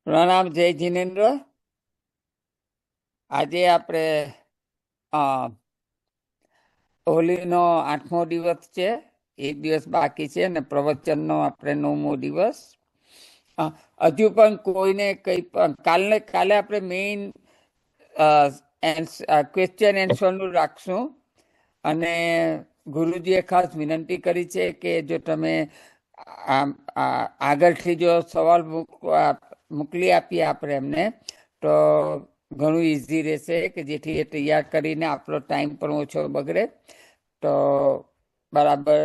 પ્રણામ, જય જીનેન્દ્ર. આજે આપણે હોલીનો 8મો દિવસ છે. એક દિવસ બાકી છે અને પ્રવચનનો આપણે 9મો દિવસ. હજુ પણ કોઈને કંઈ પણ કાલે આપણે મેઇન ક્વેશ્ચન એન્સરનું રાખશું. અને ગુરુજીએ ખાસ વિનંતી કરી છે કે જો તમે આગળથી જો સવાલ મોકલી આપીએ આપણે એમને, તો ઘણું ઈઝી રહેશે કે જેથી એ તૈયાર કરીને આપણો ટાઈમ પણ ઓછો બગડે. તો બરાબર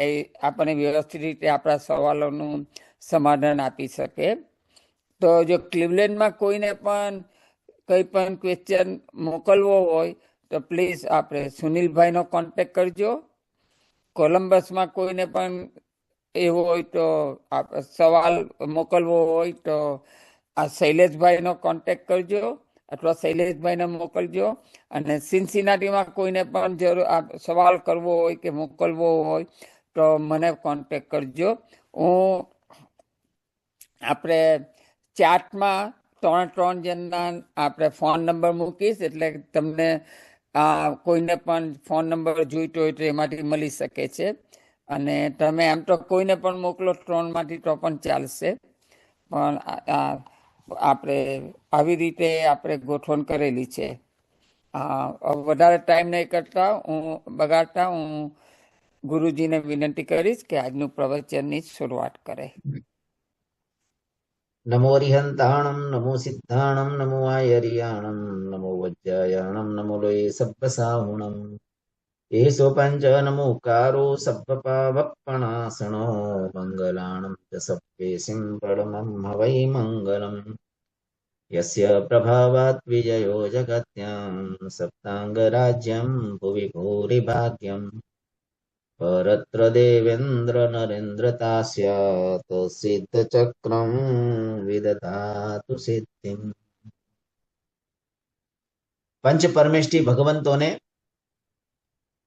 એ આપણને વ્યવસ્થિત રીતે આપણા સવાલોનું સમાધાન આપી શકે. તો જો ક્લિવલેન્ડમાં કોઈને પણ કંઈ પણ ક્વેશ્ચન મોકલવો હોય તો પ્લીઝ આપણે સુનિલભાઈનો કોન્ટેક્ટ કરજો. કોલમ્બસમાં કોઈને પણ એવું હોય તો સવાલ મોકલવો હોય તો આ શૈલેષભાઈનો કોન્ટેક્ટ કરજો અથવા શૈલેષભાઈને મોકલજો. અને સિનસિનાટીમાં કોઈને પણ સવાલ કરવો હોય કે મોકલવો હોય તો મને કોન્ટેક્ટ કરજો. હું આપણે ચાર્ટમાં 3 જણના આપણે ફોન નંબર મૂકીશ, એટલે તમને કોઈને પણ ફોન નંબર જોઈતો હોય તો એમાંથી મળી શકે છે. અને તમે એમ તો કોઈને પણ મોકલો 3માંથી તો પણ ચાલશે. પણ આપણે આવી રીતે આપણે ગોઠવણ કરેલી છે. વધારે ટાઈમ નહીં કરતા બગાડતા હું ગુરુજીને વિનંતી કરીશ કે આજનું પ્રવચનની શરૂઆત કરે. નમો અરિહંતાણમ નમો સિદ્ધાણમ નમો આયરિયાણમ નમો વજ્જાયાણમ નમો લોય સબ્બસાહુણમ એસો પંચ નમોકારો સબ્બપાવપણાસણો મંગલાણમ ચ સભ્યેસિં પરમં હવૈ મંગલમ યસ્ય પ્રભાવાત વિજયો જગત્યાં સપ્તાંગરાજ્યં ભુવિ ભૂરિભાગ્યમ પરત્ર દેવેન્દ્ર નરેન્દ્રતાસ્યાત સિદ્ધચક્રમ વિદધાતુ સિદ્ધિમ. પંચ પરમેષ્ઠી ભગવંતોને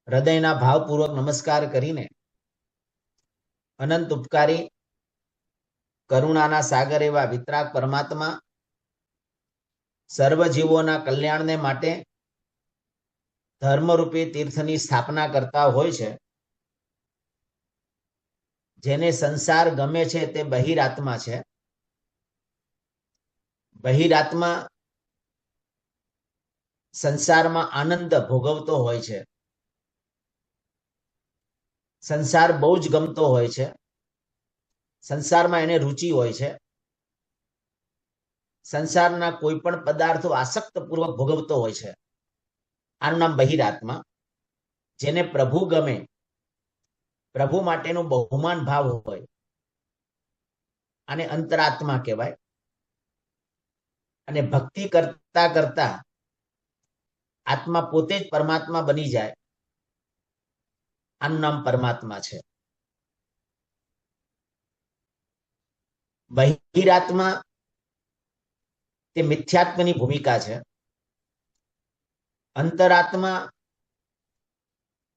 હૃદયના ભાવપૂર્વક નમસ્કાર કરીને અનંત ઉપકારી કરુણાના સાગર એવા વિતરાગ પરમાત્મા સર્વજીવોના કલ્યાણને માટે ધર્મરૂપી તીર્થની સ્થાપના કરતા હોય છે. જેને સંસાર ગમે છે તે બહિરાત્મા છે. બહિરાત્મા સંસારમાં આનંદ ભોગવતો હોય છે. સંસાર બહુ જ ગમતો હોય છે. સંસારમાં એને રુચિ હોય છે. સંસારના કોઈ પણ પદાર્થો આસક્તપૂર્વક ભોગવતો હોય છે. આનું નામ બહિરાત્મા. જેને પ્રભુ ગમે, પ્રભુ માટેનું બહુમાન ભાવ હોય, આને અંતરાત્મા કહેવાય. અને ભક્તિ કરતા કરતા આત્મા પોતે જ પરમાત્મા બની જાય, આનું નામ પરમાત્મા છે. બહિરાત્મા તે મિથ્યાત્મની ભૂમિકા છે. અંતરાત્મા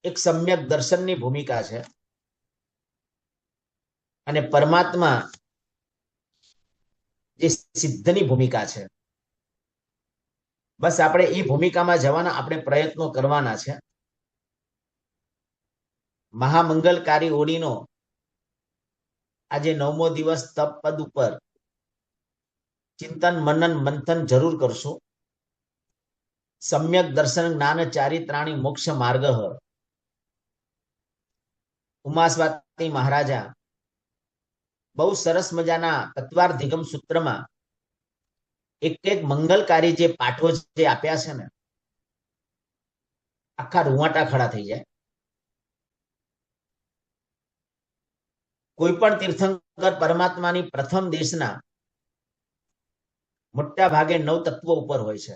એક સમ્યક દર્શનની ભૂમિકા છે. અને પરમાત્મા જે સિદ્ધની ભૂમિકા છે. બસ આપણે એ ભૂમિકામાં જવાના, આપણે પ્રયત્નો કરવાના છે. મહામંગલકારી ઓડીનો આજે 9મો દિવસ તપ પદ ઉપર ચિંતન મનન મંથન જરૂર કરશું. સમ્યક દર્શન જ્ઞાન ચારિત્રાણી મોક્ષ માર્ગ. ઉમાસ્વાતી મહારાજા બહુ સરસ મજાના તત્વાર્ધિગમ સૂત્રમાં એક મંગલકારી જે પાઠો જે આપ્યા છે ને, આખા રૂવાટા ખડા થઈ જાય. કોઈ પણ તીર્થંકર પરમાત્માની પ્રથમ દેશના મોટા ભાગે 9 તત્વો ઉપર હોય છે.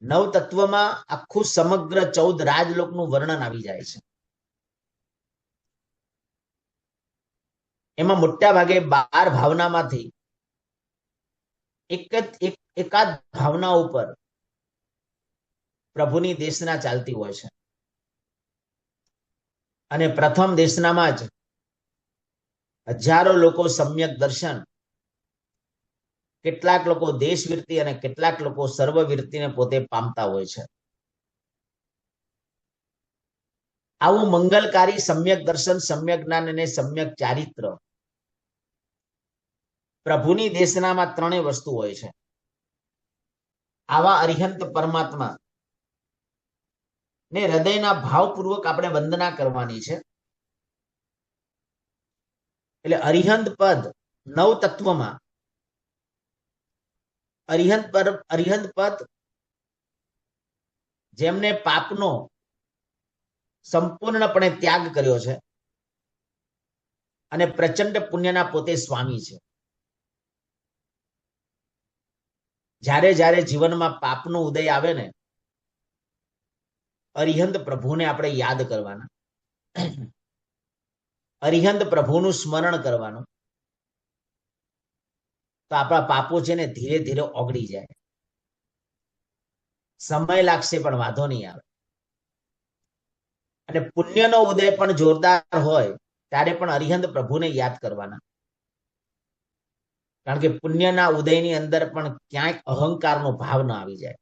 9 તત્વમાં આખું સમગ્ર 14 રાજલોકનું વર્ણન આવી જાય છે. એમાં મોટા ભાગે 12 ભાવનામાંથી એકાદ ભાવના ઉપર પ્રભુની દેશના ચાલતી હોય છે. અને પ્રથમ દેશનામાં જ હજારો લોકો સમ્યક દર્શન, કેટલાક લોકો દેશવીરતી અને કેટલાક લોકો સર્વવીરતીને પોતે પામતા હોય છે. આવું મંગલકારી સમ્યક દર્શન, સમ્યક જ્ઞાન અને સમ્યક ચારિત્ર પ્રભુની દેશનામાં ત્રણેય વસ્તુ હોય છે. આવા અરિહંત પરમાત્મા ને હૃદયના ભાવપૂર્વક આપણે વંદના કરવાની છે. એટલે અરિહંત પદ નવ તત્વમાં અરિહંત પદ જેમને પાપનો સંપૂર્ણપણે ત્યાગ કર્યો છે અને પ્રચંડ પુણ્યના પોતે સ્વામી છે. જ્યારે જ્યારે જીવનમાં પાપનો ઉદય આવે ને, અરિહંત પ્રભુને આપણે યાદ કરવાના, અરિહંત પ્રભુનું સ્મરણ કરવાનું, તો આપણા પાપો છે ને ધીરે ધીરે ઓગળી જાય. સમય લાગશે પણ વાંધો નહીં આવે. અને પુણ્યનો ઉદય પણ જોરદાર હોય ત્યારે પણ અરિહંત પ્રભુને યાદ કરવાના. કારણ કે પુણ્યના ઉદયની અંદર પણ ક્યાંક અહંકારનો ભાવ ન આવી જાય.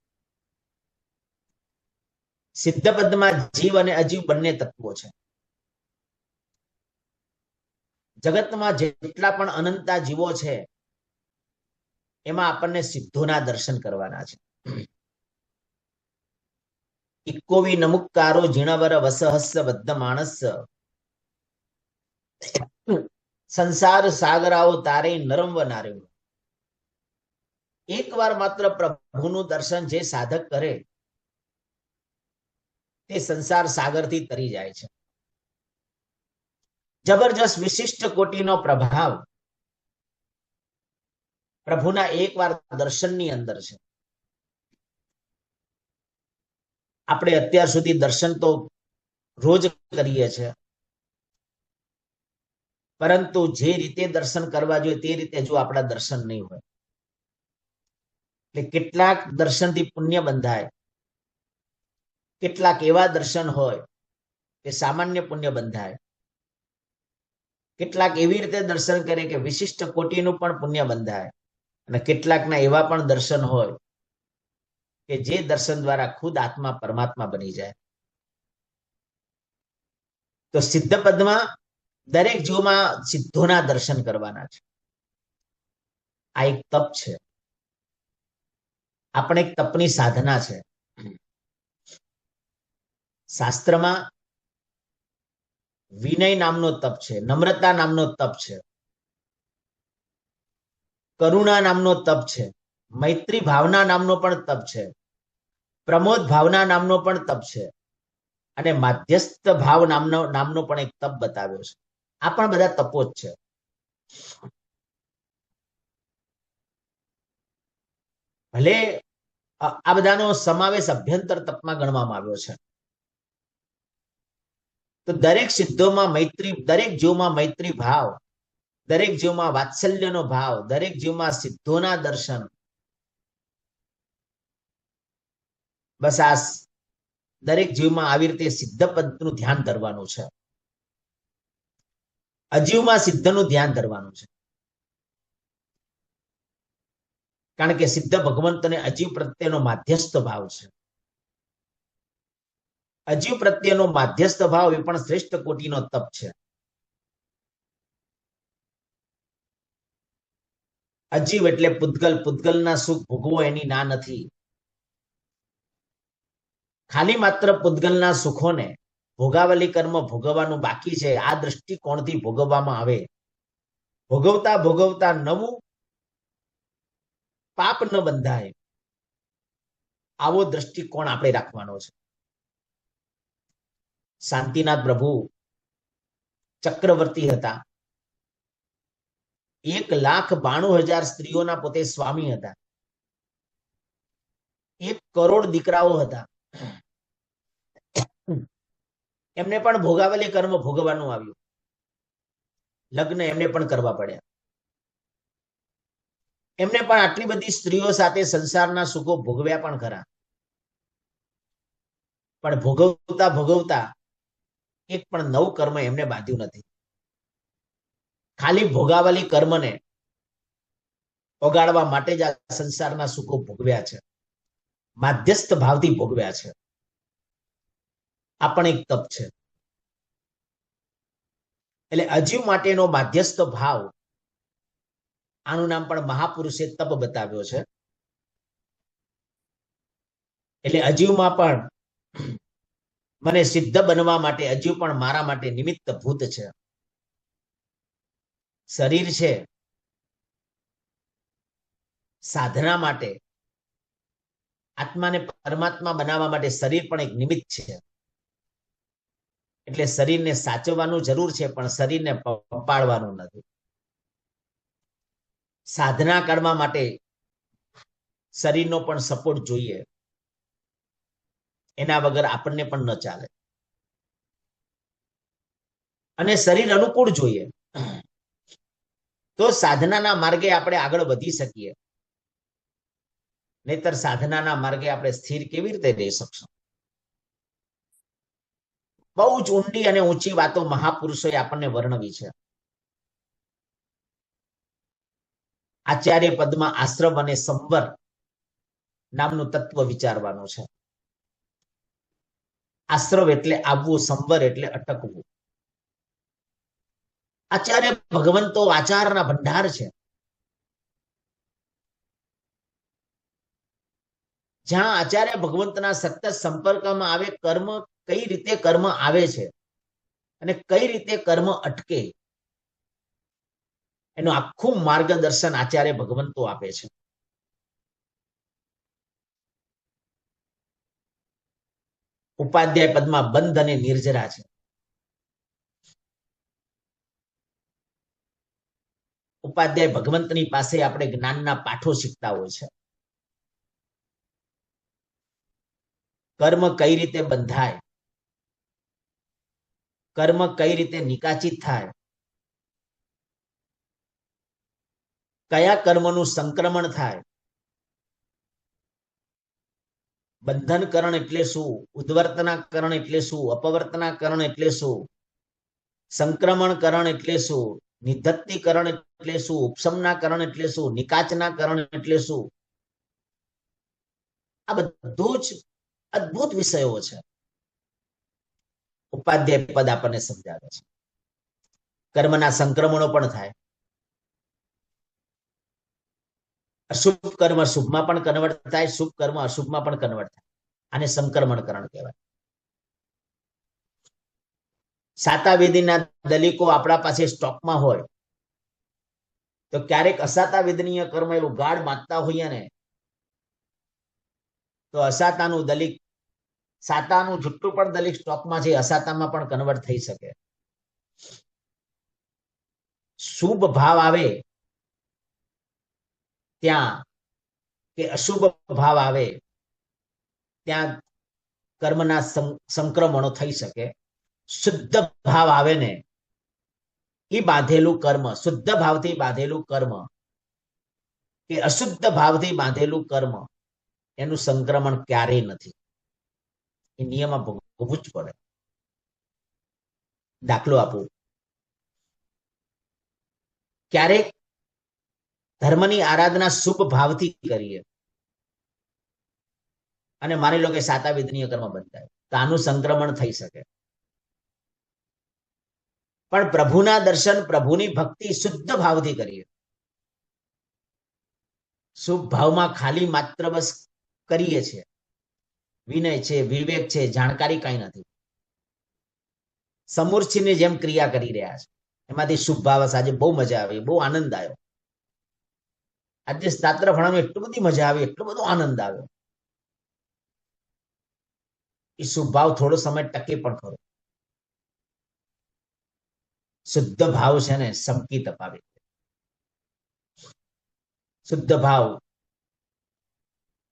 સિદ્ધ પદમાં જીવ અને અજીવ બંને તત્વો છે. જગતમાં જેટલા પણ અનંતા જીવો છે એમાં આપણને સિદ્ધોના દર્શન કરવાના છે. ઇક્કોવી નમુક્કારો જીણવર વસહસ્સ બદ્ધ માણસ સંસાર સાગરાઓ તારે નરમ વ નારે. એકવાર માત્ર પ્રભુનું દર્શન જે સાધક કરે તે સંસાર સાગરથી તરી જાય છે. જબરજસ્ત વિશિષ્ટ કોટીનો પ્રભાવ પ્રભુના એકવાર દર્શનની અંદર છે. આપણે અત્યાર સુધી દર્શન તો રોજ કરીએ છીએ, પરંતુ જે રીતે દર્શન કરવા જોઈએ તે રીતે જો આપણા દર્શન નહીં હોય, એટલે કેટલાક દર્શનથી પુણ્ય બંધાય, કેટલાક એવા દર્શન હોય કે સામાન્ય પુણ્ય બંધાય, કેટલાક એવી રીતે દર્શન કરે કે વિશિષ્ટ કોટીનું પણ પુણ્ય બંધાય, અને કેટલાકના એવા પણ દર્શન હોય કે જે દર્શન દ્વારા ખુદ આત્મા પરમાત્મા બની જાય. તો સિદ્ધ પદમાં દરેક જીવમાં સિદ્ધોના દર્શન કરવાના છે. આ એક તપ છે, આપણે એક તપની સાધના છે. શાસ્ત્રમાં વિનય નામનો તપ છે, નમ્રતા નામનો તપ છે, કરુણા નામનો તપ છે, મૈત્રી ભાવના નામનો પણ તપ છે, પ્રમોદ ભાવના નામનો પણ તપ છે, અને માધ્યસ્થ ભાવ નામનો પણ એક તપ બતાવ્યો છે. આ પણ બધા તપો જ છે. ભલે આ બધાનો સમાવેશ અભ્યંતર તપમાં ગણવામાં આવ્યો છે. તો દરેક સિદ્ધોમાં મૈત્રી, દરેક જીવમાં મૈત્રી ભાવ, દરેક જીવમાં વાત્સલ્યનો ભાવ, દરેક જીવમાં સિદ્ધોના દર્શન, બસ આ દરેક જીવમાં આવી રીતે સિદ્ધ પદનું ધ્યાન ધરવાનું છે. અજીવમાં સિદ્ધનું ધ્યાન ધરવાનું છે. કારણ કે સિદ્ધ ભગવંતને અજીવ પ્રત્યેનો માધ્યસ્થ ભાવ છે. અજીવ પ્રત્યેનો માધ્યસ્થ ભાવ એ પણ શ્રેષ્ઠ કોટીનો તપ છે. અજીવ એટલે પૂતગલ, પૂતગલના સુખ ભોગવો એની ના નથી. ખાલી માત્ર પૂતગલના સુખોને ભોગાવલી કર્મ ભોગવવાનું બાકી છે. આ દ્રષ્ટિકોણથી ભોગવવામાં આવે, ભોગવતા ભોગવતા નવું પાપ ન બંધાય, આવો દ્રષ્ટિકોણ આપણે રાખવાનો છે. શાંતિનાથ પ્રભુ ચક્રવર્તી હતા. 1,92,000 સ્ત્રીઓના પોતે સ્વામી હતા. 1 કરોડ દીકરાઓ હતા. એમને પણ ભોગાવલી કર્મ ભોગવવાનું આવ્યું. લગ્ન એમને પણ કરવા પડ્યા. એમને પણ આટલી બધી સ્ત્રીઓ સાથે સંસારના સુખો ભોગવ્યા પણ ખરા. પણ ભોગવતા ભોગવતા એક પણ નવું કર્મ એમને બાંધ્યું નથી. ખાલી ભોગાવાલી કર્મને ઓગાળવા માટે જ આ સંસારના સુખો ભોગવ્યા છે, માધ્યસ્થ ભાવથી ભોગવ્યા છે. આ પણ એક તપ છે. એટલે અજીવ માટેનો માધ્યસ્થ ભાવ, આનું નામ પણ મહાપુરુષે તપ બતાવ્યો છે. એટલે અજીવમાં પણ મને સિદ્ધ બનવા માટે અજીવ પણ મારા માટે નિમિત્ત ભૂત છે. શરીર છે સાધના માટે, આત્માને પરમાત્મા બનાવવા માટે શરીર પણ એક નિમિત્ત છે. એટલે શરીરને સાચવવાનું જરૂર છે, પણ શરીરને પપાડવાનું નથી. સાધના કરવા માટે શરીરનો પણ સપોર્ટ જોઈએ, એના વગર આપણને પણ ન ચાલે. અને શરીર અનુકૂળ જોઈએ, તો સાધનાના માર્ગે આપણે આગળ વધી શકીએ. નહીતર સાધનાના માર્ગે આપણે સ્થિર કેવી રીતે રહી શકશું? બહુ જ ઊંડી અને ઊંચી વાતો મહાપુરુષોએ આપણને વર્ણવી છે. આચાર્ય પદમાં આશ્રમ અને સંવર નામનું તત્વ વિચારવાનું છે. આશ્રમ એટલે આવવું, સંવર એટલે અટકવું. આચાર્ય ભગવંતો આચારના ભંડાર છે. જ્યાં આચાર્ય ભગવંતના સતત સંપર્કમાં આવે, કર્મ કઈ રીતે કર્મ આવે છે અને કઈ રીતે કર્મ અટકે, એનું આખું માર્ગદર્શન આચાર્ય ભગવંતો આપે છે. ઉપાધ્યાય પદમાં બંધ અને નિર્જરા છે. ઉપાધ્યાય ભગવંતની પાસે આપણે જ્ઞાનના પાઠો શીખતા હોય છે. કર્મ કઈ રીતે બંધાય, કર્મ કઈ રીતે નિકાચિત થાય, કયા કર્મનું સંક્રમણ થાય, બંધનકરણ એટલે શું, ઉદ્વર્તનાકરણ એટલે શું, અપવર્તનાકરણ એટલે શું, સંક્રમણકરણ એટલે શું, નિધત્તીકરણ એટલે શું, ઉપશમનાકરણ એટલે શું, નિકાચનાકરણ એટલે શું, આ બધું જ અદ્ભુત વિષયો છે. ઉપાધ્યાય પદ આપણને સમજાવે છે. કર્મના સંક્રમણો પણ થાય. અશુભ કર્મ શુભમાં પણ કન્વર્ટ થાય, શુભ કર્મ અશુભમાં પણ કન્વર્ટ થાય. આને સંક્રમણકરણ કહેવાય. સાતાવિધિના દલિકો આપણા પાસે સ્ટોકમાં હોય તો ક્યારેક અસાતાવિધનીય કર્મ એવું ગાઢ માગતા હોઈએ ને, તો અસાતાનું દલિક, સાતાનું જુઠ્ઠું પણ દલિક સ્ટોકમાં છે, અસાતામાં પણ કન્વર્ટ થઈ શકે. શુભ ભાવ આવે ત્યાં કે અશુભ ભાવ આવે ત્યાં કર્મના સંક્રમણો થઈ શકે. શુદ્ધ ભાવ આવે ને, એ બાંધેલું કર્મ, શુદ્ધ ભાવથી બાંધેલું કર્મ કે અશુદ્ધ ભાવથી બાંધેલું કર્મ, એનું સંક્રમણ ક્યારેય નથી. એ નિયમ ભોગવવું જ પડે. દાખલો આપું, ક્યારેક ધર્મની આરાધના શુભ ભાવથી કરીએ અને માની લો કે સાતાવિધનીય કર્મ બંધાય, તો આનું સંક્રમણ થઈ શકે. પણ પ્રભુના દર્શન, પ્રભુની ભક્તિ શુદ્ધ ભાવથી કરીએ, શુભ ભાવમાં ખાલી માત્ર બસ કરીએ છીએ, વિનય છે, વિવેક છે, જાણકારી કઈ નથી, સમૂર્છિની જેમ ક્રિયા કરી રહ્યા છે. એમાંથી શુભ ભાવ આજે બહુ મજા આવી, બહુ આનંદ આવ્યો. આજે શાસ્ત્ર ભણવાનું એટલું બધી મજા આવી, એટલો બધો આનંદ આવ્યો. એ શુભ ભાવ થોડો સમય ટકે પણ ખરો. શુદ્ધ ભાવ છે ને સમકી તપાવે. શુદ્ધ ભાવ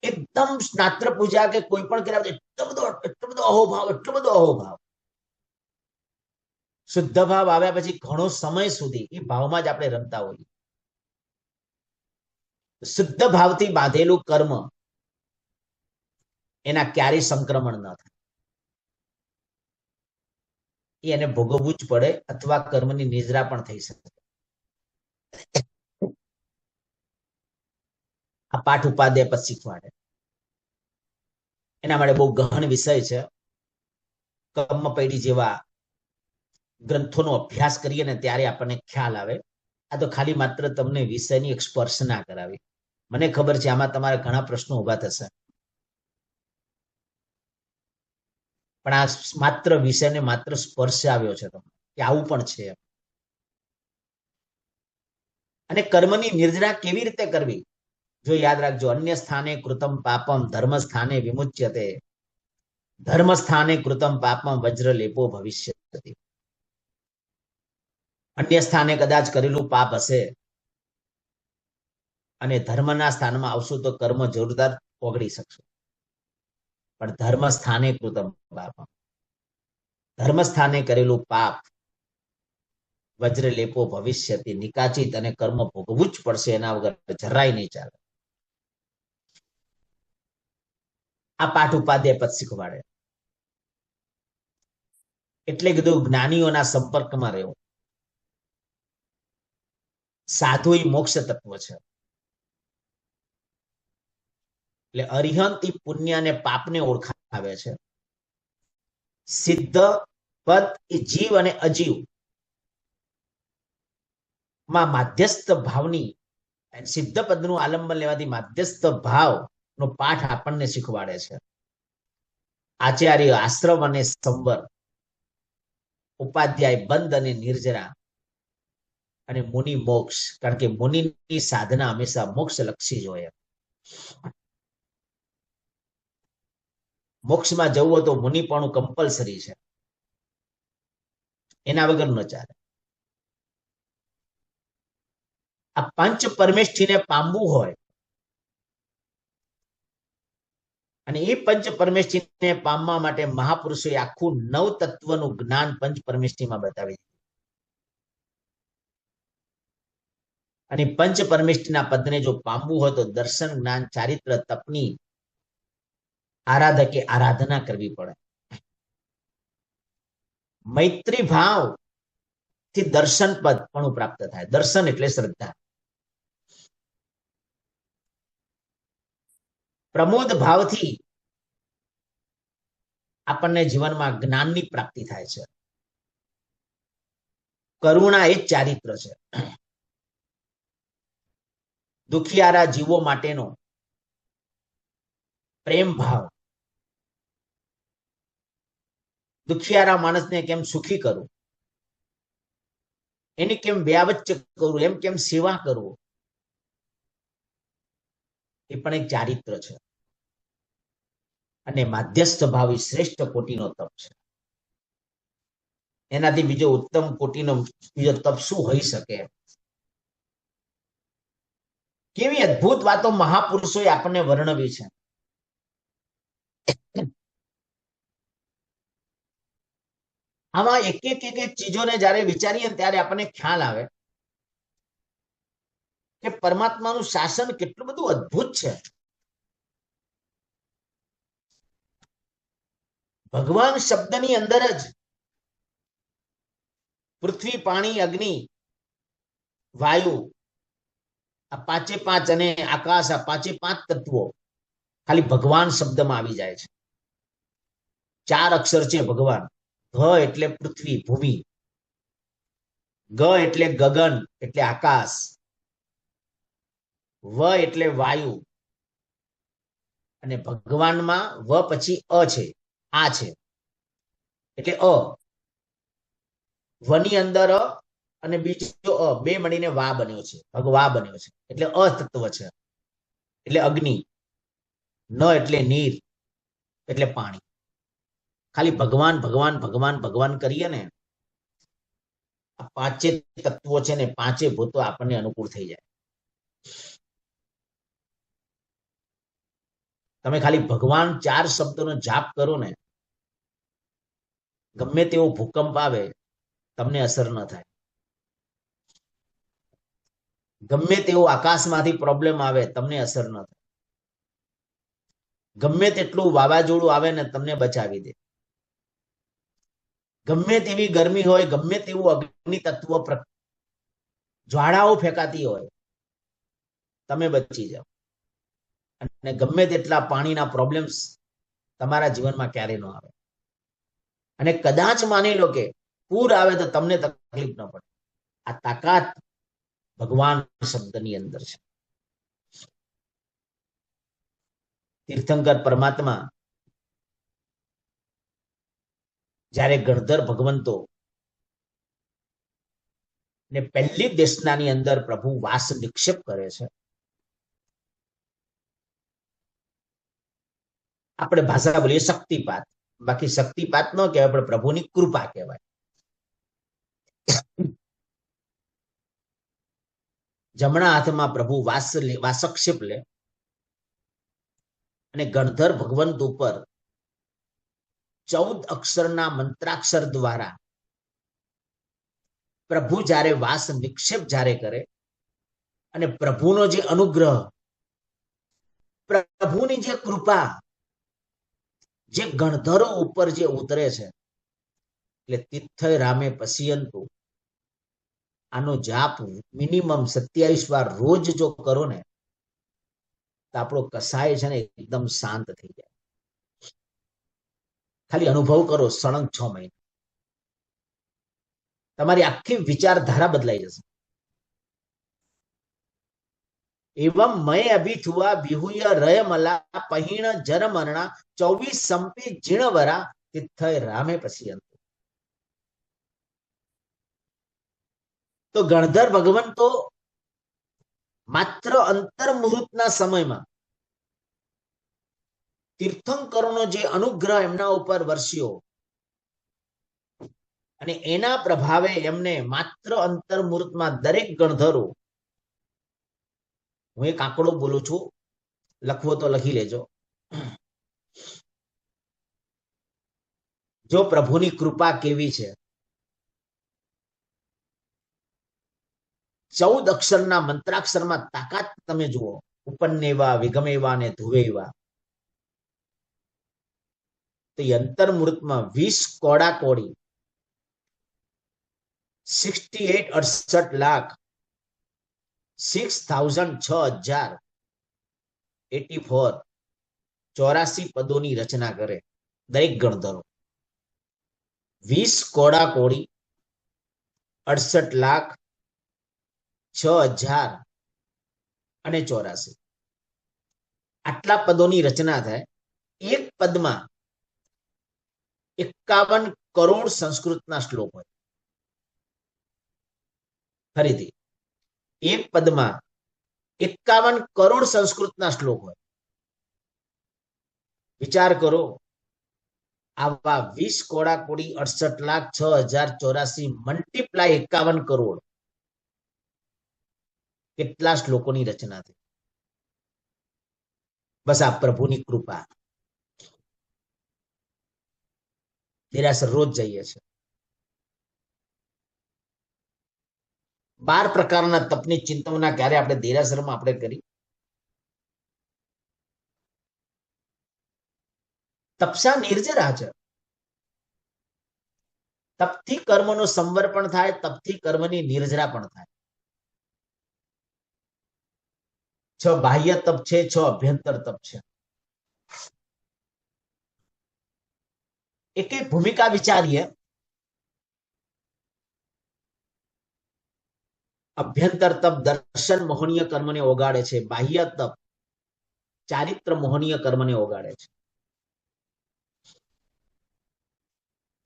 એકદમ સ્નાત્ર પૂજા કે કોઈ પણ કર્યા એટલો બધો અહોભાવ, એટલો બધો અહોભાવ. શુદ્ધ ભાવ આવ્યા પછી ઘણો સમય સુધી એ ભાવમાં જ આપણે રમતા હોઈએ. શુદ્ધ ભાવથી બાંધેલું કર્મ એના ક્યારેય સંક્રમણ ન થાય. એને ભોગવવું જ પડે, અથવા કર્મની નિદ્રા પણ થઈ શકે. આ પાઠ ઉપાધ્યાય પદ શીખવાડે. એના માટે બહુ ગહન વિષય છે. કર્મપૈડી જેવા ગ્રંથોનો અભ્યાસ કરીએ ને ત્યારે આપણને ખ્યાલ આવે. આ તો ખાલી માત્ર તમને વિષયની એક સ્પર્શના કરાવી. મને ખબર છે આમાં તમારે ઘણા પ્રશ્નો ઉભા થશે, પણ આ માત્ર વિષયને માત્ર સ્પર્શ આવ્યો છે તમને કે આવું પણ છે. અને કર્મની નિર્જરા કેવી રીતે કરવી, જો યાદ રાખજો, અન્ય સ્થાને કૃતમ પાપમ ધર્મ સ્થાને વિમુચ્યતે, ધર્મ સ્થાને કૃતમ પાપમ વજ્ર લેપો ભવિષ્યતિ. અન્ય સ્થાને કદાચ કરેલું પાપ હશે અને ધર્મના સ્થાનમાં આવશું તો કર્મ જોરદાર ઓગળી શકશે. પણ ધર્મ સ્થાને કૃતમ પાપમ, ધર્મ સ્થાને કરેલું પાપ વજ્ર લેપો ભવિષ્યતિ, નિકાચિત અને કર્મ ભોગવવું જ પડશે, એના વગર જરાય નહીં ચાલે. આ પાઠ ઉપાધ્યાય પદ શીખવાડે. એટલે કીધું જ્ઞાનીઓના સંપર્કમાં રહેવું. સાધુ એ મોક્ષ તત્વ છે. એટલે અરિહંત એ પુણ્ય અને પાપને ઓળખાવે છે. સિદ્ધ પદ એ જીવ અને અજીવ માં માધ્યસ્થ ભાવની, સિદ્ધ પદનું આલંબન લેવાથી માધ્યસ્થ ભાવ નો પાઠ આપણને શીખવાડે છે. આચાર્ય આશ્રમ અને સંવર, ઉપાધ્યાય બંધ અને નિર્જરા, અને મુનિ મોક્ષ. કારણ કે મુનિની સાધના હંમેશા મોક્ષ લક્ષી જ હોય. મોક્ષમાં જવું હોય તો મુનિપણું કમ્પલસરી છે, એના વગર ન ચાલે. આ પંચ પરમેષ્ઠીને પામવું હોય અને એ પંચ પરમેષ્ઠીને પામવા માટે મહાપુરુષોએ આખું 9 તત્વનું જ્ઞાન પંચ પરમેષ્ઠીમાં બતાવી દીધું. અને પંચ પરમેષ્ઠીના પદને જો પામવું હોય તો દર્શન, જ્ઞાન, ચારિત્ર, તપની આરાધકે આરાધના કરવી પડે. મૈત્રી ભાવ થી દર્શન પદ પણ પ્રાપ્ત થાય. દર્શન એટલે શ્રદ્ધા. પ્રમોદ ભાવથી આપણને જીવનમાં જ્ઞાનની પ્રાપ્તિ થાય છે. કરુણા એ જ ચારિત્ર છે. દુખિયારા જીવો માટેનો પ્રેમ ભાવ, દુખિયારા માણસને કેમ સુખી કરવું, એની કેમ વ્યાવચ્ચ કરવું, એમ કેમ સેવા કરવું, એ પણ એક ચારિત્ર છે. અને માધ્યસ્થ ભાવ એ શ્રેષ્ઠ કોટીનો તપ છે. એનાથી બીજો ઉત્તમ કોટીનો બીજો તપ શું હોઈ શકે? કેવી અદ્ભુત વાતો મહાપુરુષોએ આપણને વર્ણવી છે. આમાં એક એક ચીજોને જયારે વિચારીએ ત્યારે આપણને ખ્યાલ આવે કે પરમાત્માનું શાસન કેટલું બધું અદ્ભુત છે. ભગવાન શબ્દની અંદર જ પૃથ્વી, પાણી, અગ્નિ, વાયુ, આ 5 અને આકાશ, આ 5 તત્વો ખાલી ભગવાન શબ્દમાં આવી જાય છે. 4 અક્ષર છે ભગવાન. ભ એટલે પૃથ્વી, ભૂમિ, ગ એટલે ગગન એટલે આકાશ, વ એટલે વાયુ, અને ભગવાનમાં વ પછી અ છે, આ છે એટલે અ. વની અંદર અ અને બીજો અ, બે મળીને વા બન્યો છે, ભગવા બન્યો છે, એટલે અ તત્વ છે. એટલે અગ્નિ, ન એટલે નીર એટલે પાણી. ખાલી ભગવાન ભગવાન ભગવાન ભગવાન કરીએ ને, આ 5 તત્વો છે ને 5 ભૂતો આપણને અનુકૂળ થઈ જાય. તમે ખાલી ભગવાન 4 શબ્દોનો જાપ કરો ને, ગમે તેવો ભૂકંપ આવે તમને અસર ન થાય. ગમે તેવો આકાશમાંથી પ્રોબ્લેમ આવે તમને અસર ન થાય. ગમે તેટલું વાવાઝોડું આવે ને તમને બચાવી દે. ગમે તેવી ગરમી હોય, ગમે તેવું અગ્નિ તત્વ જ્વાળાઓ ફેંકાતી હોય, તમે બચી જાઓ. અને ગમે તેટલા પાણીના પ્રોબ્લેમ્સ તમારા જીવનમાં ક્યારે ન આવે. અને કદાચ માની લો કે પૂર આવે તો તમને તકલીફ ન પડે. આ તાકાત ભગવાન શબ્દની અંદર છે. તીર્થંકર પરમાત્મા જ્યારે ગણધર ભગવંતો ને પહેલી દેશનાની અંદર પ્રભુ વાસ નિક્ષેપ કરે છે, આપણે ભાષા બોલીએ શક્તિપાત, બાકી શક્તિપાત ન કહેવાય, પણ પ્રભુની કૃપા કહેવાય. જમણા હાથમાં પ્રભુ વાસક્ષેપ લે અને ગણધર ભગવંત ઉપર 14 અક્ષરના મંત્રાક્ષર દ્વારા પ્રભુ જ્યારે વાસ નિક્ષેપ જ્યારે કરે અને પ્રભુનો જે અનુગ્રહ, પ્રભુની જે કૃપા જે ગણધરો ઉપર જે ઉતરે છે, એટલે તિથ્થય રામે પશ્યંતુ, આનો જાપ મિનિમમ 27 વાર રોજ જો કરો ને તો આપણો કસાય છે ને એકદમ શાંત થઈ જાય. ખાલી અનુભવ કરો, સળંગ 6 મહિના તમારી આખી વિચારધારા બદલાઈ જશે. એવમ મય અભિથુઆ વિહુય રયમલા પહીણ જરમરણા 24 સંપી જીણવરા તિથ્થય રામે પશ્યંતુ. તો ગણધર ભગવાન તો માત્ર અંતર મુહૂર્તના સમયમાં તીર્થંકરોનો જે અનુગ્રહ એમના ઉપર વરસ્યો અને એના પ્રભાવે એમને માત્ર અંતર મુહૂર્તમાં દરેક ગણધરો, હું એક આંકડો બોલું છું, લખવો તો લખી લેજો. જો પ્રભુની કૃપા કેવી છે, 14 અક્ષરના મંત્રાક્ષરમાં તાકાત તમે જુઓ, ઉપન્નેવા વિગમેવા ને ધુવેવા. તો એ અંતર મુહૂર્તમાં 20 કોડા કોડી 68 લાખ 6,006,084 84 પદોની રચના કરે દરેક ગણધરો. 20 કોડા કોડી 68,06,084 આટલા પદોની રચના થાય. એક પદમાં 51 કરોડ સંસ્કૃતના શ્લોક હોય. ફરીથી, એક પદમાં 51 કરોડ સંસ્કૃતના શ્લોક હોય. વિચાર કરો, આવા 20 કોડા કોડી 68,06,084 મલ્ટીપ્લાય 51 કરોડ, કેટલા શ્લોકોની રચના થઈ. બસ આ પ્રભુની કૃપા. દેરાસર રોજ જઈએ છે. 12 પ્રકારના તપની ચિંતવના ક્યારે આપણે દેરાસરમાં આપણે કરી. તપસા નિર્જરા છે. તપથી કર્મનો સંવર પણ થાય, તપથી કર્મની નિર્જરા પણ થાય. 6 બાહ્ય તપ છે, 6 અભ્યંતર તપ છે. એક એક ભૂમિકા વિચારીએ. અભ્યંતર તપ દર્શન મોહનીય કર્મને ઓગાળે છે, બાહ્ય તપ ચારિત્ર મોહનીય કર્મને ઓગાળે છે.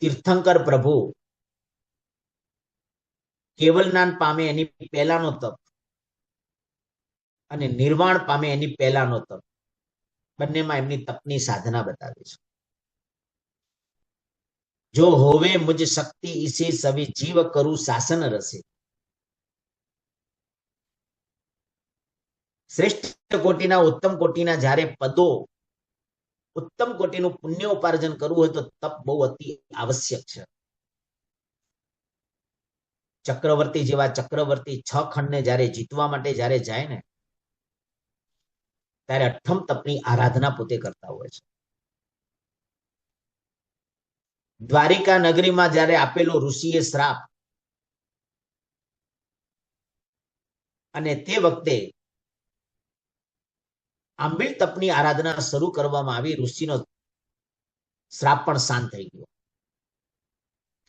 તીર્થંકર પ્રભુ કેવલ જ્ઞાન પામે એની પહેલાનો તપ અને નિર્વાણ પામે એની પહેલાનો તપ, બંનેમાં એમની તપની સાધના બતાવી છે. જો હોવે મુજ શક્તિ ઈસે સવી જીવ કરું શાસન રસે. શ્રેષ્ઠ કોટીના ઉત્તમ કોટીના જ્યારે પદો, ઉત્તમ કોટીનું પુણ્ય ઉપાર્જન કરવું હોય તો તપ બહુ અતિ આવશ્યક છે. ચક્રવર્તી જેવા ચક્રવર્તી 6 ખંડને જ્યારે જીતવા માટે જ્યારે જાય ને, ત્યારે અઠ્ઠમ તપની આરાધના પોતે કરતા હોય છે. દ્વારિકા નગરીમાં જ્યારે આપેલો ઋષિએ શ્રાપ, અને તે વખતે આંબિલ તપની આરાધના શરૂ કરવામાં આવી. ઋષિનો શ્રાપ પણ શાંત થઈ ગયો.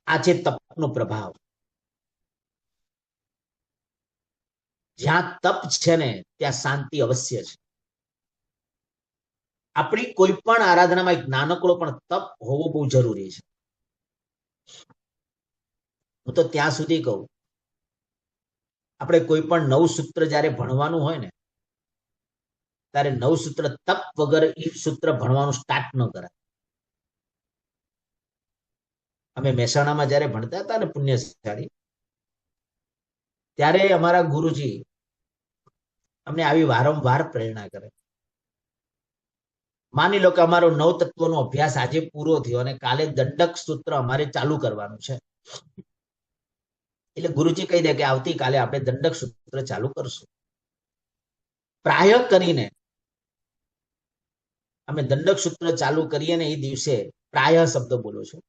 આ છે તપનો પ્રભાવ. જ્યાં તપ છે ને ત્યાં શાંતિ અવશ્ય છે. આપણી કોઈ પણ આરાધનામાં એક નાનકડો પણ તપ હોવો બહુ જરૂરી છે. હું તો ત્યાં સુધી કહું, આપણે કોઈ પણ નવું સૂત્ર જયારે ભણવાનું હોય ને, ત્યારે નવું સૂત્ર તપ વગર એ સૂત્ર ભણવાનું સ્ટાર્ટ ન કરાય. અમે મહેસાણામાં જયારે ભણતા હતા ને પુણ્યશાળી, ત્યારે અમારા ગુરુજી અમને આવી વારંવાર પ્રેરણા કરે. માની લો કે અમારો 9 તત્વોનો અભ્યાસ આજે પૂરો થયો અને કાલે દંડક સૂત્ર અમારે ચાલુ કરવાનું છે. એટલે ગુરુજી કહી દે કે આવતીકાલે આપણે દંડક સૂત્ર ચાલુ કરશું. પ્રાય કરીને અમે દંડક સૂત્ર ચાલુ કરીએ ને એ દિવસે પ્રાય શબ્દ બોલું છું,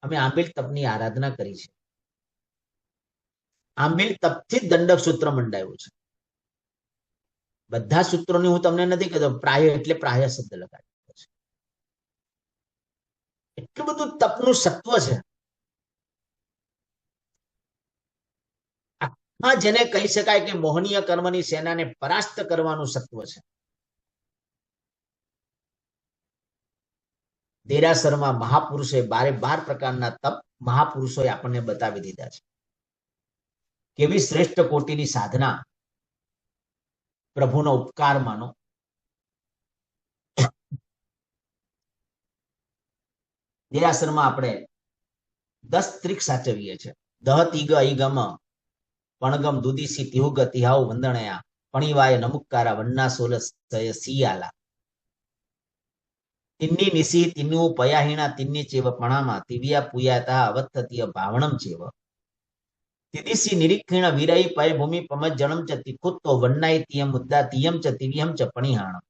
અમે આંબિલ તપની આરાધના કરી છે. આંબિલ તપથી જ દંડક સૂત્ર મંડાયું છે. બધા સૂત્રોની હું તમને નથી કહેતો, પ્રાય એટલે પ્રાય શબ્દ લગાડ્યો છે. એટલું બધું તપનું સત્વ છે. જેને કહી શકાય કે મોહનીય કર્મની સેનાને પરાસ્ત કરવાનું સત્વ છે. દેરાસરમાં મહાપુરુષે 12 પ્રકારના તપ મહાપુરુષોએ આપણને બતાવી દીધા છે. કેવી શ્રેષ્ઠ કોટીની સાધના, પ્રભુનો ઉપકાર માનો. દેરાસરમાં આપણે 10 ત્રિક સાચવીએ છીએ. દહ તીગ અઈગમ પણગમ દુદીસી તિહુગ તિહાઉ વંદણયા પણિવાય નમુક્કારા વન્ના સોલ સિયાલા. તિન્ની નિસી તિન્નુ પયાહીણા તિન્ની ચેવ પણામાં તિવ્યા પુયાતા અવત્થતીય ભાવણમ ચેવ તિદિસી નિરીક્ષિણ વિરઈ પય ભૂમિ પમજ્જણમ ચ તિખુત્તો વન્નાય તિયમ મુદ્દા તિયમ ચ તિવ્યમ ચ પણિહાણમ.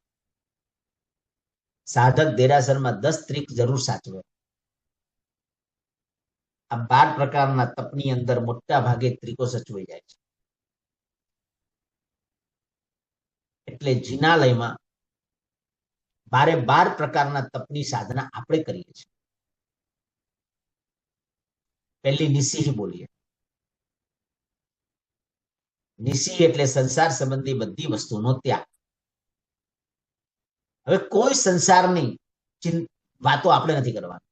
સાધક દેરાસરમાં 10 ત્રિક જરૂર સાચવે. આ 12 પ્રકારના તપની અંદર મોટા ભાગે ત્રિકો સચવાઈ જાય છે. એટલે જિનાલયમાં 12 પ્રકારના તપની સાધના આપણે કરીએ છીએ. પહેલી નિસિહ બોલીએ. નિસિહ એટલે સંસાર સંબંધી બધી વસ્તુનો ત્યાગ. હવે કોઈ સંસારની વાતો આપણે નથી કરવાની.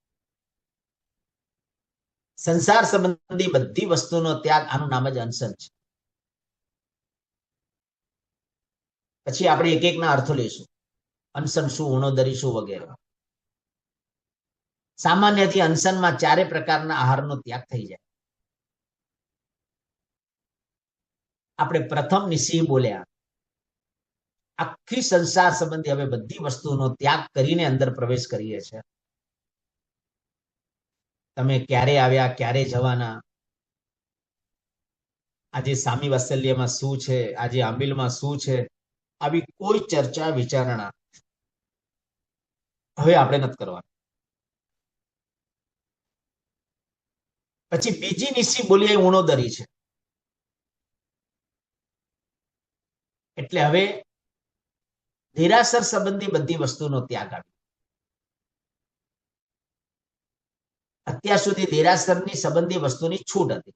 સંસાર સંબંધી બધી વસ્તુનો ત્યાગ, આનું નામ જ અનશન છે. પછી આપણે એક એકના અર્થો લઈશું. અનશન શું, ઉણોદરી શું વગેરે. સામાન્યથી અનશનમાં 4 પ્રકારના આહારનો ત્યાગ થઈ જાય. આપણે પ્રથમ નિસિહ બોલ્યા, આખી સંસાર સંબંધી હવે બધી વસ્તુનો ત્યાગ કરીને અંદર પ્રવેશ કરીએ છીએ. તમે ક્યારે આવ્યા, ક્યારે જવાના, આજે સામી વાત્સલ્યમાં શું છે, આજે આંબિલમાં શું છે, આવી કોઈ ચર્ચા વિચારણા હવે આપણે નથી કરવાની. પછી બીજી નિસિહ બોલીએ ઉણોદરી છે. એટલે હવે દેરાસર સંબંધી બધી વસ્તુનો ત્યાગ આવ્યો. અત્યાર સુધી દેરાસરની સંબંધી વસ્તુની છૂટ હતી.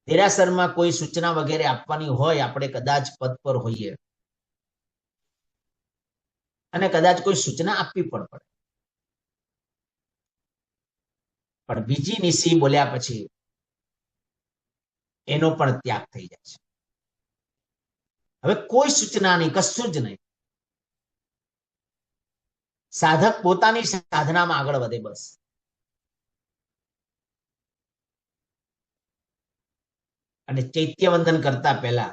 દેરાસરમાં કોઈ સૂચના વગેરે આપવાની હોય, આપણે કદાચ પદ પર હોઈએ અને કદાચ કોઈ સૂચના આપવી પણ પડે, પણ બીજી નિસિહ બોલ્યા પછી એનો પણ ત્યાગ થઈ જાય છે. હવે કોઈ સૂચના નહીં, કશું જ નહીં. સાધક પોતાની સાધનામાં આગળ વધે, બસ. અને ચૈત્યવંદન કરતા પહેલા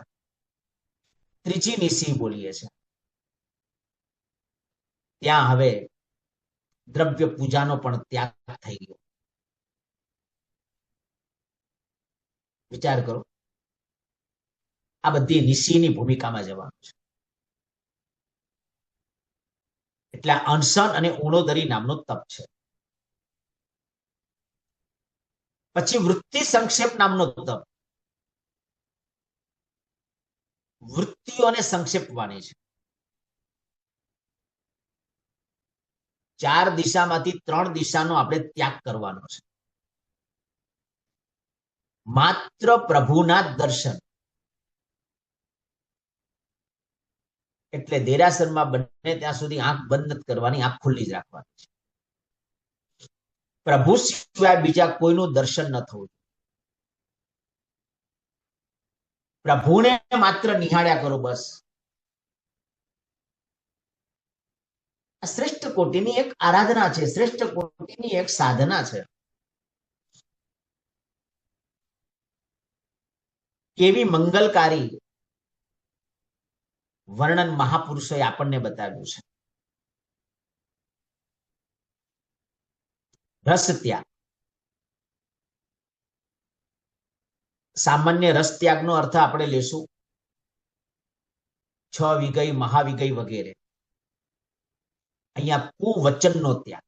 ત્રીજી નિસિહ બોલીએ છે. ત્યાં હવે દ્રવ્ય પૂજાનો પણ ત્યાગ થઈ ગયો. વિચાર કરો, આ બધી નિસિહની ભૂમિકામાં જવાનું છે. એટલે અનશન અને ઉણોદરી નામનો તપ છે. પછી વૃત્તિ સંક્ષેપ નામનો તપ. વૃત્તિઓને સંક્ષેપવાની છે. 4 દિશામાંથી 3 દિશાનો આપણે ત્યાગ કરવાનો છે. માત્ર પ્રભુના દર્શન. એટલે દેરાસરમાં બને ત્યાં સુધી આંખ બંધ નથી કરવાની, આંખ ખુલ્લી જ રાખવાની છે. પ્રભુ સિવાય બીજા કોઈનું દર્શન ન થવું. પ્રભુને માત્ર નિહાળ્યા કરો બસ. આ શ્રેષ્ઠ કોટીની એક આરાધના છે, શ્રેષ્ઠ કોટીની એક સાધના છે. કેવી મંગલકારી વર્ણન મહાપુરુષોએ આપણને બતાવ્યું છે. રસ ત્યાગ. સામાન્ય રસ ત્યાગનો અર્થ આપણે લેશું 6 વિગય, મહાવિગય વગેરે. અહીંયા કુવચનનો ત્યાગ.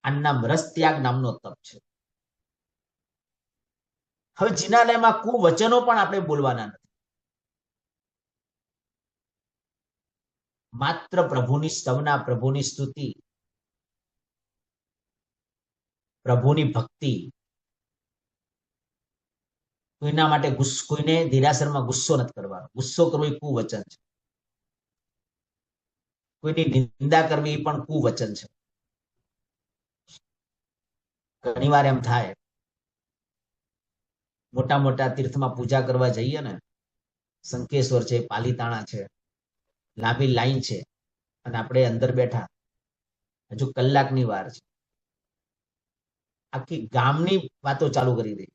આનું નામ રસ ત્યાગ નામનો તપ છે. હવે જિનાલયમાં કુવચનો પણ આપણે બોલવાના નથી. માત્ર પ્રભુની સ્તવના, પ્રભુની સ્તુતિ, પ્રભુની ભક્તિ. કોઈના માટે કોઈને દેરાસરમાં ગુસ્સો નથી કરવાનો. ગુસ્સો કરવો એ કુવચન છે. કોઈની નિંદા કરવી એ પણ કુવચન છે. ઘણી વાર એમ થાય, મોટા મોટા તીર્થમાં પૂજા કરવા જઈએ ને, સંકેશ્વર છે, પાલીતાણા છે, લાંબી લાઈન છે, અને આપણે અંદર બેઠા, હજુ કલાકની વાર છે, આખી ગામની વાતો ચાલુ કરી દે.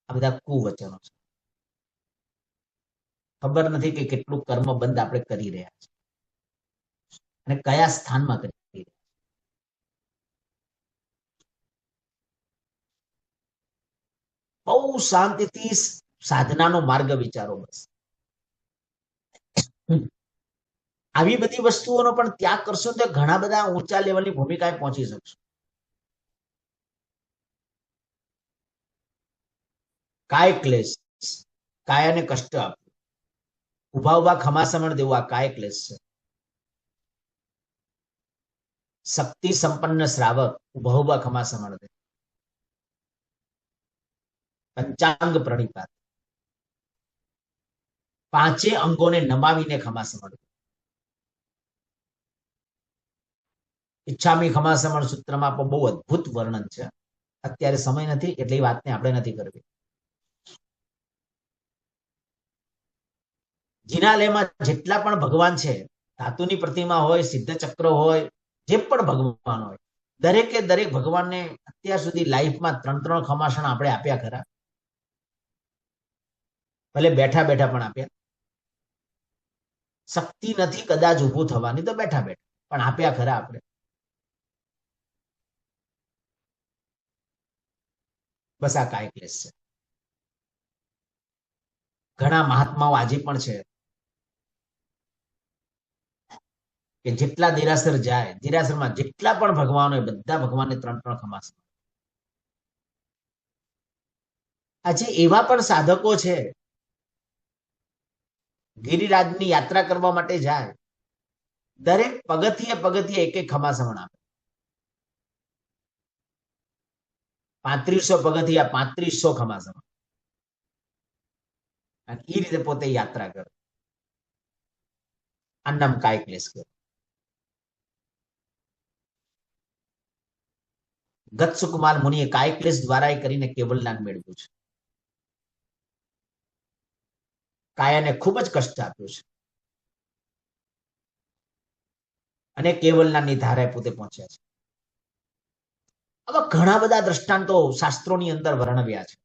આ બધા કુવચનો છે. ખબર નથી કે કેટલું કર્મ બંધ આપણે કરી રહ્યા છે અને કયા સ્થાનમાં કરી રહ્યા છે. બહુ શાંતિથી સાધનાનો માર્ગ વિચારો બસ. આવી બધી વસ્તુઓનો પણ ત્યાગ કરશો તો ઘણા બધા ઊંચા લેવલની ભૂમિકાએ પહોંચી શકશો. કાય ક્લેશ, કાયાને કષ્ટ આપવું, ઉભા ઉભા ખમાસમણ દેવું, આ કાય ક્લેશ છે. શક્તિ સંપન્ન શ્રાવક ઉભા ઉભા ખમાસમણ દે. પંચાંગ પ્રણિપાત, 5 અંગોને નમાવીને ખમાસમણ. ઈચ્છામી ખમાસમણ સૂત્રમાં પણ બહુ અદ્ભુત વર્ણન છે. અત્યારે સમય નથી એટલે એ વાતને આપણે નથી કરવી. જિનાલયમાં જેટલા પણ ભગવાન છે, ધાતુની પ્રતિમા હોય, સિદ્ધ ચક્ર હોય, જે પણ ભગવાન હોય, દરેકે દરેક ભગવાનને અત્યાર સુધી લાઈફમાં 3 ખમાસણ આપણે આપ્યા ખરા? ભલે બેઠા બેઠા પણ આપ્યા. શક્તિ નથી કદાચ ઊભું થવાની તો બેઠા બેઠા પણ આપ્યા ખરા આપણે? બસ આ કાય ક્લેશ છે. ઘણા મહાત્માઓ આજે પણ છે કે જેટલા દેરાસર જાય, દેરાસરમાં જેટલા પણ ભગવાન હોય, બધા ભગવાનને 3 ખમાસણ. આજે એવા પણ સાધકો છે, ગિરિરાજની યાત્રા કરવા માટે જાય, દરેક પગથિયે પગથિયે એક ખમાસમણ આપે. 3500 પગથિયા, 3500 ખમાસમણ. અને એ રીતે પોતે યાત્રા કરે. આ નામ કાય ક્લેશ કરે. ગત સુકુમાર મુનિએ કાય ક્લેશ દ્વારા કરીને કેવલ જ્ઞાન મેળવ્યું છે. કાયાને ખૂબ જ કષ્ટ આપ્યું છે અને કેવલનાની ધારે પોતે પહોંચ્યા છે. આવા ઘણા બધા દ્રષ્ટાંતો શાસ્ત્રોની અંદર વર્ણવ્યા છે.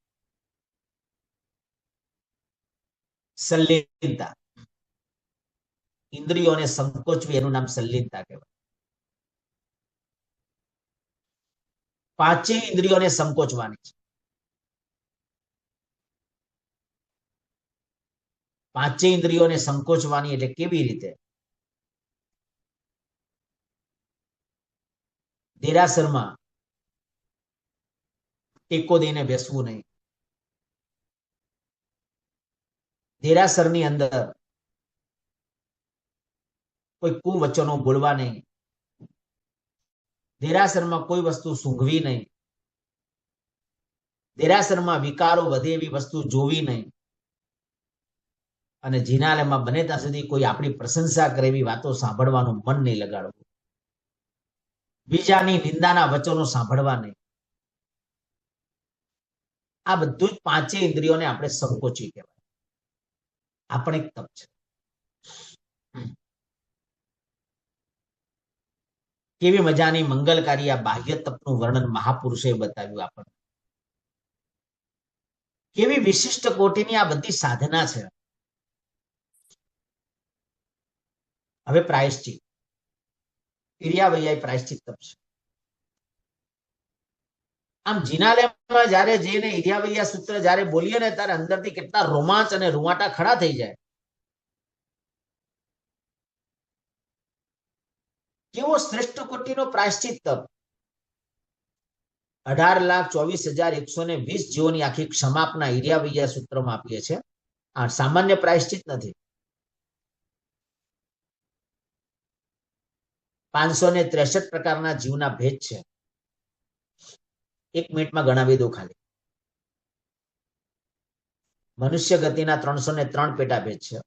સંલિનતા, ઇન્દ્રિયોને સંકોચવી, એનું નામ સંલિનતા કહેવાય. 5 ઇન્દ્રિયોને સંકોચવાની છે. 5 ઇન્દ્રિયોને સંકોચવાની એટલે કેવી રીતે? દેરાસરમાં ટેકો દઈને બેસવું નહીં. દેરાસરની અંદર કોઈ કુવચનો બોલવા નહીં. દેરાસરમાં કોઈ વસ્તુ સૂંઘવી નહીં. દેરાસરમાં વિકારો વધે એવી વસ્તુ જોવી નહીં. અને જિનાલયમાં બને ત્યાં સુધી કોઈ આપણી પ્રશંસા કરે એવી વાતો સાંભળવાનું મન નહીં લગાડવું. બીજાની નિંદાના વચનો સાંભળવા નહીં. આ બધું જ પાંચે ઇન્દ્રિયોને આપણે સંકોચી કહેવાય. આ પણ એક તપ છે. કેવી મજાની મંગલકારી આ બાહ્ય તપનું વર્ણન મહાપુરુષે બતાવ્યું આપણને. કેવી વિશિષ્ટ કોટીની આ બધી સાધના છે. હવે પ્રાયશ્ચિત, ઇરિયાવૈયા પ્રાયશ્ચિત તપ છે. આમ જિનાલયમાં જયારે જઈને ઇરિયાવૈયા સૂત્ર જયારે બોલીએ ને ત્યારે અંદરથી કેટલા રોમાંચ અને રૂવાટા ખડા થઈ જાય. કેવો શ્રેષ્ઠ કોટીનો પ્રાયશ્ચિત તપ. 18,24,120 જીવોની આખી ક્ષમાપના ઇરિયાવૈયા સૂત્રમાં આપીએ છે. આ સામાન્ય પ્રાયશ્ચિત નથી. 563 પ્રકારના જીવના ભેદ છે. 1 મિનિટમાં ગણાવી દો ખાલી. મનુષ્ય ગતિના 303 પેટા ભેદ છે.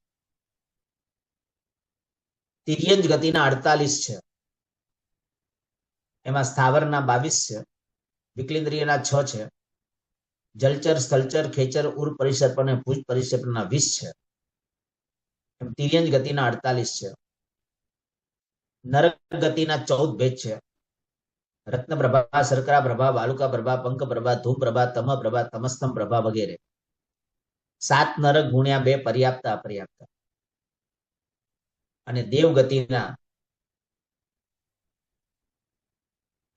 તિર્યંજ ગતિના 48 છે. એમાં સ્થાવરના 22 છે. વિકલેન્દ્રિયના 6 છે. જલચર, સ્થલચર, ખેચર, ઉર પરિસર્પ અને ભુજ પરિસર્પના 20 છે. એમ તિર્યંજ ગતિના 48 છે. નરક ગતિના 14 ભેદ છે. રત્ન પ્રભા, શર્કરા પ્રભા, વાલુકા પ્રભા, પંક પ્રભા, ધૂમ પ્રભા, તમ પ્રભા, તમસ્તમ પ્રભા વગેરે. 7 નરક ગુણ્યા 2 પર્યાપ્ત અપર્યાપ્ત. અને દેવ ગતિના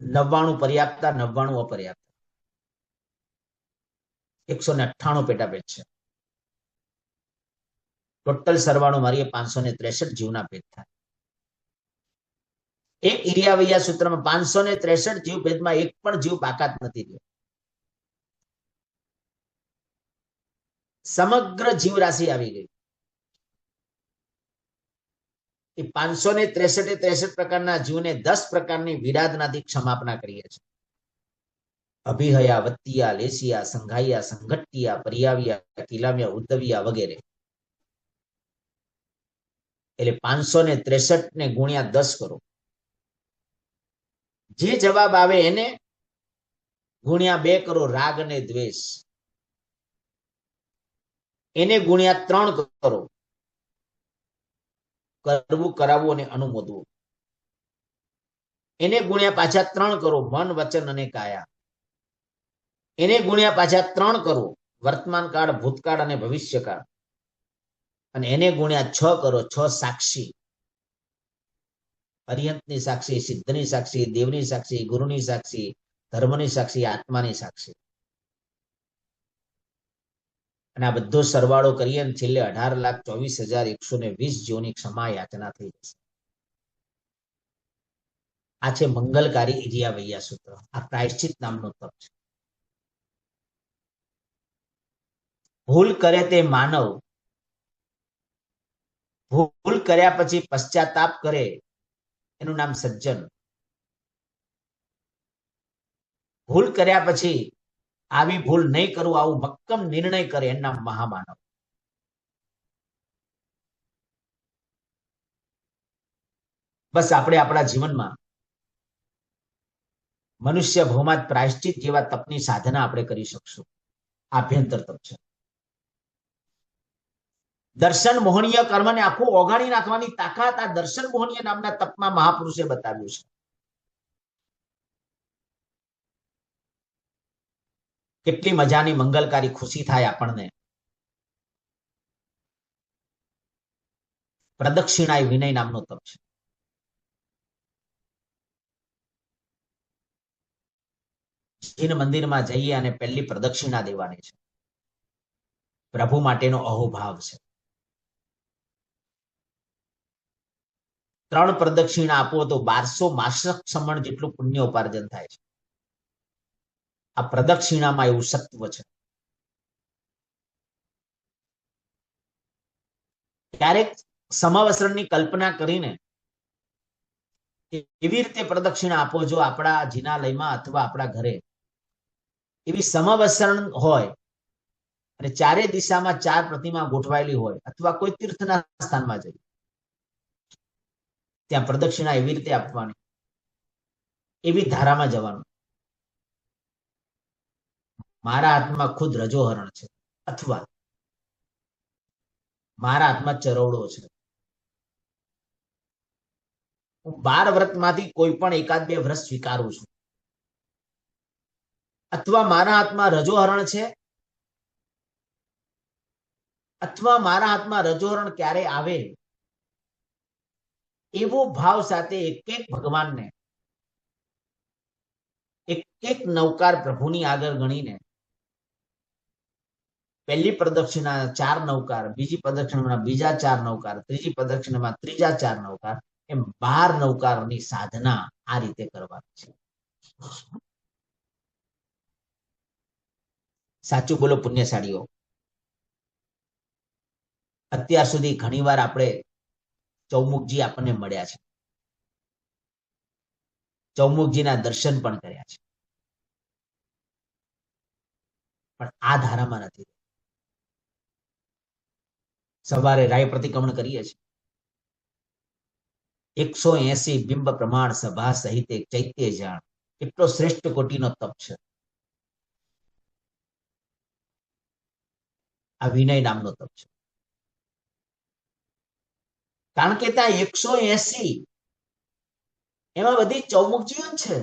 99 પર્યાપ્ત, 99 અપર્યાપ્ત. 198 પેટા ભેદ છે. ટોટલ સરવાળો મારીએ 563 જીવના ભેદ થાય. એક ઇરિયાવૈયા સૂત્રમાં 563 જીવ ભેદમાં એક પણ જીવ બાકાત નથી રહ્યો. સમગ્ર જીવ રાશિ આવી ગઈ. એ 563 પ્રકારના જીવને 10 પ્રકારની વિરાધનાથી ક્ષમાપના કરીએ છીએ. અભિહયા, વત્તિયા, લેસિયા, સંઘાઈયા, સંઘટ્ટિયા, પરિયાવિયા, કિલામિયા, ઉદ્ધવિયા વગેરે. એટલે 563 ને ગુણ્યા 10 કરો. જે જવાબ આવે એને ગુણ્યા 2 કરો રાગ અને દ્વેષ. એને ગુણ્યા 3 કરો કરવું, કરાવવું અને અનુમોદવું. એને ગુણ્યા પાછા 3 કરો મન, વચન અને કાયા. એને ગુણ્યા પાછા 3 કરો વર્તમાન કાળ, ભૂતકાળ અને ભવિષ્યકાળ. અને એને ગુણ્યા 6 કરો 6 સાક્ષી. અરિહંતની સાક્ષી, સિદ્ધની સાક્ષી, દેવની સાક્ષી, ગુરુની સાક્ષી, ધર્મની સાક્ષી, આત્માની સાક્ષી. અને આ બધો સરવાળો કરીએ ને છેલ્લે 18,24,120 જીવોની ક્ષમા યાચના થઈ જશે. આ છે મંગલકારી ઇરિયાવૈયા સૂત્ર. આ પ્રાયશ્ચિત નામનો તપ છે. ભૂલ કરે તે માનવ ભૂલ કર્યા પછી પશ્ચાતાપ કરે એનું નામ સજ્જન. ભૂલ કર્યા પછી આવી ભૂલ નહીં કરું આવું મક્કમ નિર્ણય કરે એનું નામ મહામાનવ. બસ આપણે આપણા જીવનમાં મનુષ્ય ભવમાં પ્રાયશ્ચિત જેવા તપની સાધના આપણે કરી શકશું. આભ્યંતર તપ છે. દર્શન મોહનીય કર્મને આખું ઓગાળી નાખવાની તાકાત આ દર્શન મોહનીય નામના તપમાં મહાપુરુષે બતાવ્યું છે. કેટલી મજાની મંગલકારી ખુશી થાય આપણને. પ્રદક્ષિણાય વિનય નામનો તપ છે. જૈન મંદિરમાં જઈએ અને પહેલી પ્રદક્ષિણા દેવાની છે. પ્રભુ માટેનો અહોભાવ છે. 3 પ્રદક્ષિણા આપો તો 1200 માસક સમણ જેટલું પુણ્ય ઉપાર્જન થાય છે. આ પ્રદક્ષિણામાં એવું સત્વ છે. ક્યારેક સમાવસરણની કલ્પના કરીને એવી રીતે પ્રદક્ષિણા આપો, જો આપણા જિનાલયમાં અથવા આપણા ઘરે એવી સમાવસરણ હોય અને ચારે દિશામાં 4 પ્રતિમા ગોઠવાયેલી હોય, અથવા કોઈ તીર્થના સ્થાનમાં જઈ ત્યાં પ્રદક્ષિણા એવી રીતે આપવાની, એવી ધારામાં જવાનું. મારા હાથમાં ખુદ રજોહરણ છે, અથવા મારા હાથમાં ચરવડો છે, હું 12 વ્રતમાંથી કોઈ પણ 1-2 વ્રત સ્વીકારું છું, અથવા મારા હાથમાં રજોહરણ છે, અથવા મારા હાથમાં રજોહરણ ક્યારે આવે, એવો ભાવ સાથે એક ભગવાનને, એક નવકાર પ્રભુની આગળ ગણીને પહેલી પ્રદક્ષિણા 4 નવકાર, બીજી પ્રદક્ષિણામાં બીજા 4 નવકાર, ત્રીજી પ્રદક્ષિણામાં ત્રીજા 4 નવકાર, એમ 12 નવકારની સાધના આ રીતે કરવાની છે. સાચું બોલો પુણ્યશાળીઓ. અત્યાર સુધી ઘણીવાર આપણે ચૌમુખજી આપણને મળ્યા છે, ચૌમુખજીના દર્શન પણ કર્યા છે, પણ આ ધારામાં નથી. સવારે રાય પ્રતિક્રમણ કરીએ છીએ, 180 બિંબ પ્રમાણ સભા સહિત એક ચૈત્ય જાણ, કેટલો શ્રેષ્ઠ કોટીનો તપ છે આ વિનય નામનો તપ છે. કારણ કે ત્યાં 180 એમાં બધી ચૌમુખજીઓ જ છે.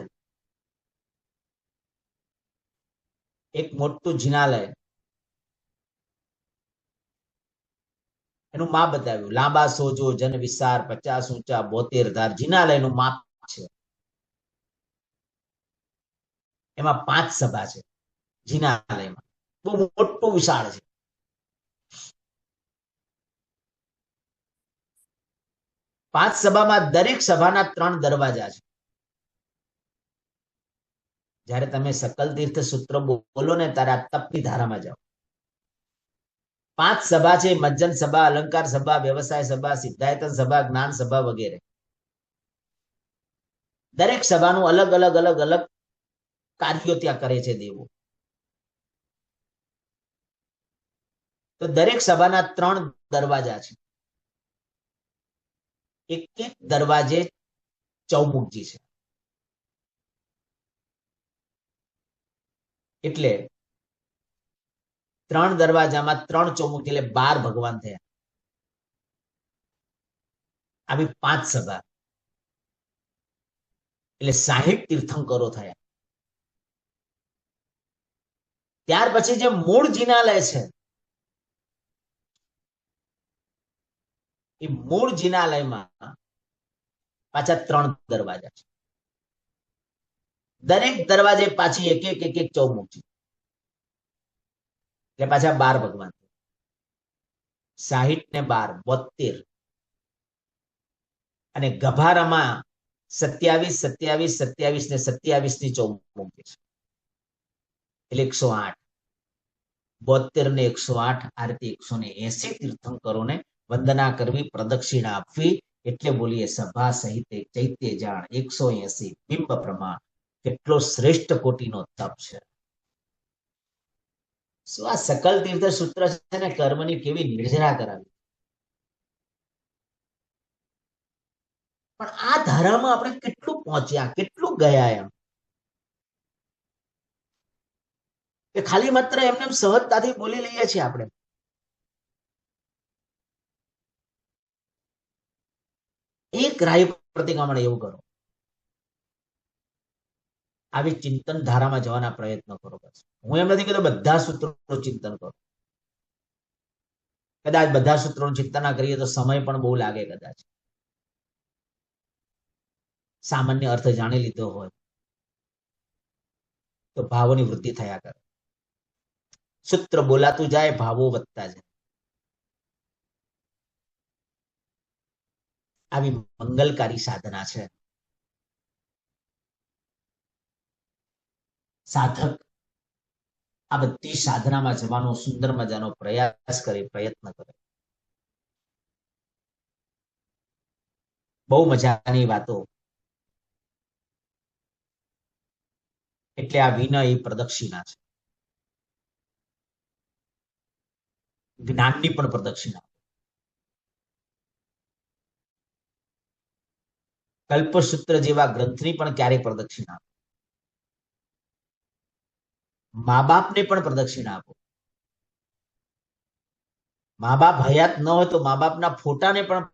એક મોટું જિનાલય, એનું માપ બતાવ્યું, લાંબા સોજો જન વિસ્તાર 50 ઊંચા 72 ધાર, જિનાલયનું માપ છે. એમાં 5 સભા છે જિનાલયમાં, બહુ મોટું વિશાળ છે. 5 સભામાં દરેક સભાના 3 દરવાજા છે. જ્યારે તમે સકલ તીર્થ સૂત્ર બોલો ને ત્યારે આ તપની ધારામાં જાઓ. 5 સભા છે, મજ્જન સભા, અલંકાર સભા, વ્યવસાય સભા, સિદ્ધાયતન સભા, જ્ઞાન સભા વગેરે. દરેક સભાનું અલગ અલગ અલગ અલગ કાર્યો ત્યાં કરે છે દેવો. તો દરેક સભાના 3 દરવાજા છે, એક દરવાજે ચૌમુખજી છે. એટલે 3 દરવાજામાં 3 ચૌમુખજી, એટલે 12 ભગવાન થયા. આવી 5 સભા એટલે 60 તીર્થંકરો થયા. ત્યાર પછી જે મૂળ જિનાલય છે, એ મૂળ જિનાલયમાં પાછા 3 દરવાજા છે. દરેક દરવાજે પાછી એક ચૌમુખજી, એટલે પાછા 12 ભગવાન. 60 ને 12 72, અને ગભારામાં 27 27 27 ને 27 ની ચૌમુખજી છે, એટલે 108. 72 ને 108, આ રીતે 180 તીર્થંકરોને વંદના કરવી, પ્રદક્ષિણા આપવી. એટલે બોલીએ સભા સહિત એક ચૈત્ય જાણ, 180 બિંબ પ્રમાણ. કેટલો શ્રેષ્ઠ કોટીનો તપ છે. શું આ સકલ તીર્થ સૂત્ર છે ને કર્મની કેવી નિર્જરા કરાવી. પણ આ ધારામાં આપણે કેટલું પહોંચ્યા, કેટલું ગયા એમ, કે ખાલી માત્ર એમને સહજતાથી બોલી લઈએ છીએ આપણે. એક રાય પ્રતિક્રમણ એવું કરો, આવી ચિંતન ધારામાં જવાના પ્રયત્નો કરો. બસ હું એમ નથી કહેતો બધા સૂત્રોનું ચિંતન કરો. કદાચ બધા સૂત્રોનું ચિંતન ના કરીએ તો સમય પણ બહુ લાગે. કદાચ સામાન્ય અર્થ જાણી લીધો હોય તો ભાવોની વૃદ્ધિ થયા કરે. સૂત્ર બોલાતું જાય, ભાવો વધતા જાય. આવી મંગલકારી સાધના છે. સાધક આ બધી સાધનામાં જવાનો સુંદર મજાનો પ્રયાસ કરે, પ્રયત્ન કરે. બહુ મજાની વાતો. એટલે આ વિનય એ પ્રદક્ષિણા છે, જ્ઞાનની પણ પ્રદક્ષિણા. કલ્પસૂત્ર જેવા ગ્રંથની પણ ક્યારેય પ્રદક્ષિણા. મા બાપને પણ પ્રદક્ષિણા આપો. મા બાપ હયાત ન હોય તો મા બાપના ફોટાને પણ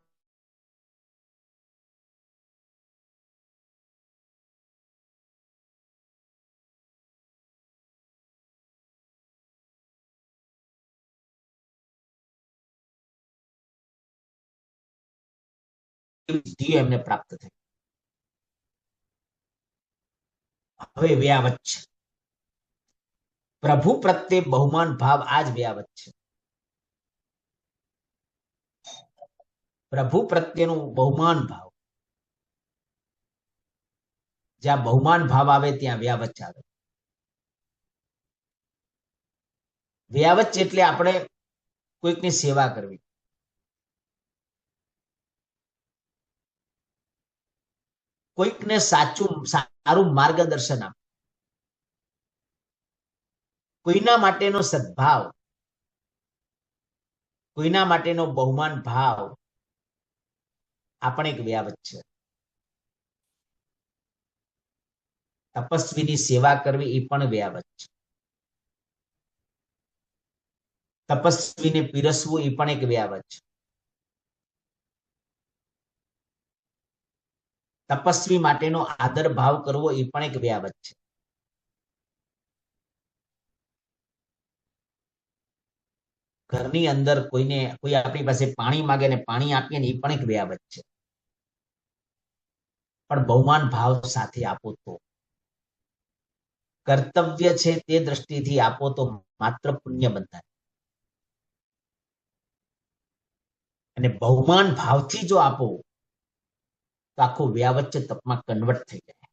સિદ્ધિ એમને પ્રાપ્ત થઈ. હવે વ્યાવત છે. પ્રભુ પ્રત્યે બહુમાન ભાવ આ જ વ્યાવત છે. પ્રભુ પ્રત્યેનું બહુમાન ભાવ, જ્યાં બહુમાન ભાવ આવે ત્યાં વ્યાવચ આવે. વ્યાવચ એટલે આપણે કોઈકની સેવા કરવી, કોઈકને સારું માર્ગદર્શન આપવું, કોઈના માટેનો સદભાવ, કોઈના માટેનો બહુમાન ભાવ આપણે એક વ્યાવત છે. તપસ્વીની સેવા કરવી એ પણ વ્યાવત છે. તપસ્વીને પીરસવું એ પણ એક વ્યાવત છે. તપસ્વી માટેનો આદર ભાવ કરવો એ પણ એક વ્યાવત છે. ઘરની અંદર કોઈ આપણી પાસે પાણી માંગે ને પાણી આપીએ ને એ પણ એક વ્યાવત છે. પણ બહુમાન ભાવ સાથે આપો તો, કર્તવ્ય છે તે દ્રષ્ટિથી આપો તો માત્ર પુણ્ય બંધાય. અને બહુમાન ભાવથી જો આપો તો આખું વ્યાવચ્ચ તપમાં કન્વર્ટ થઈ જાય.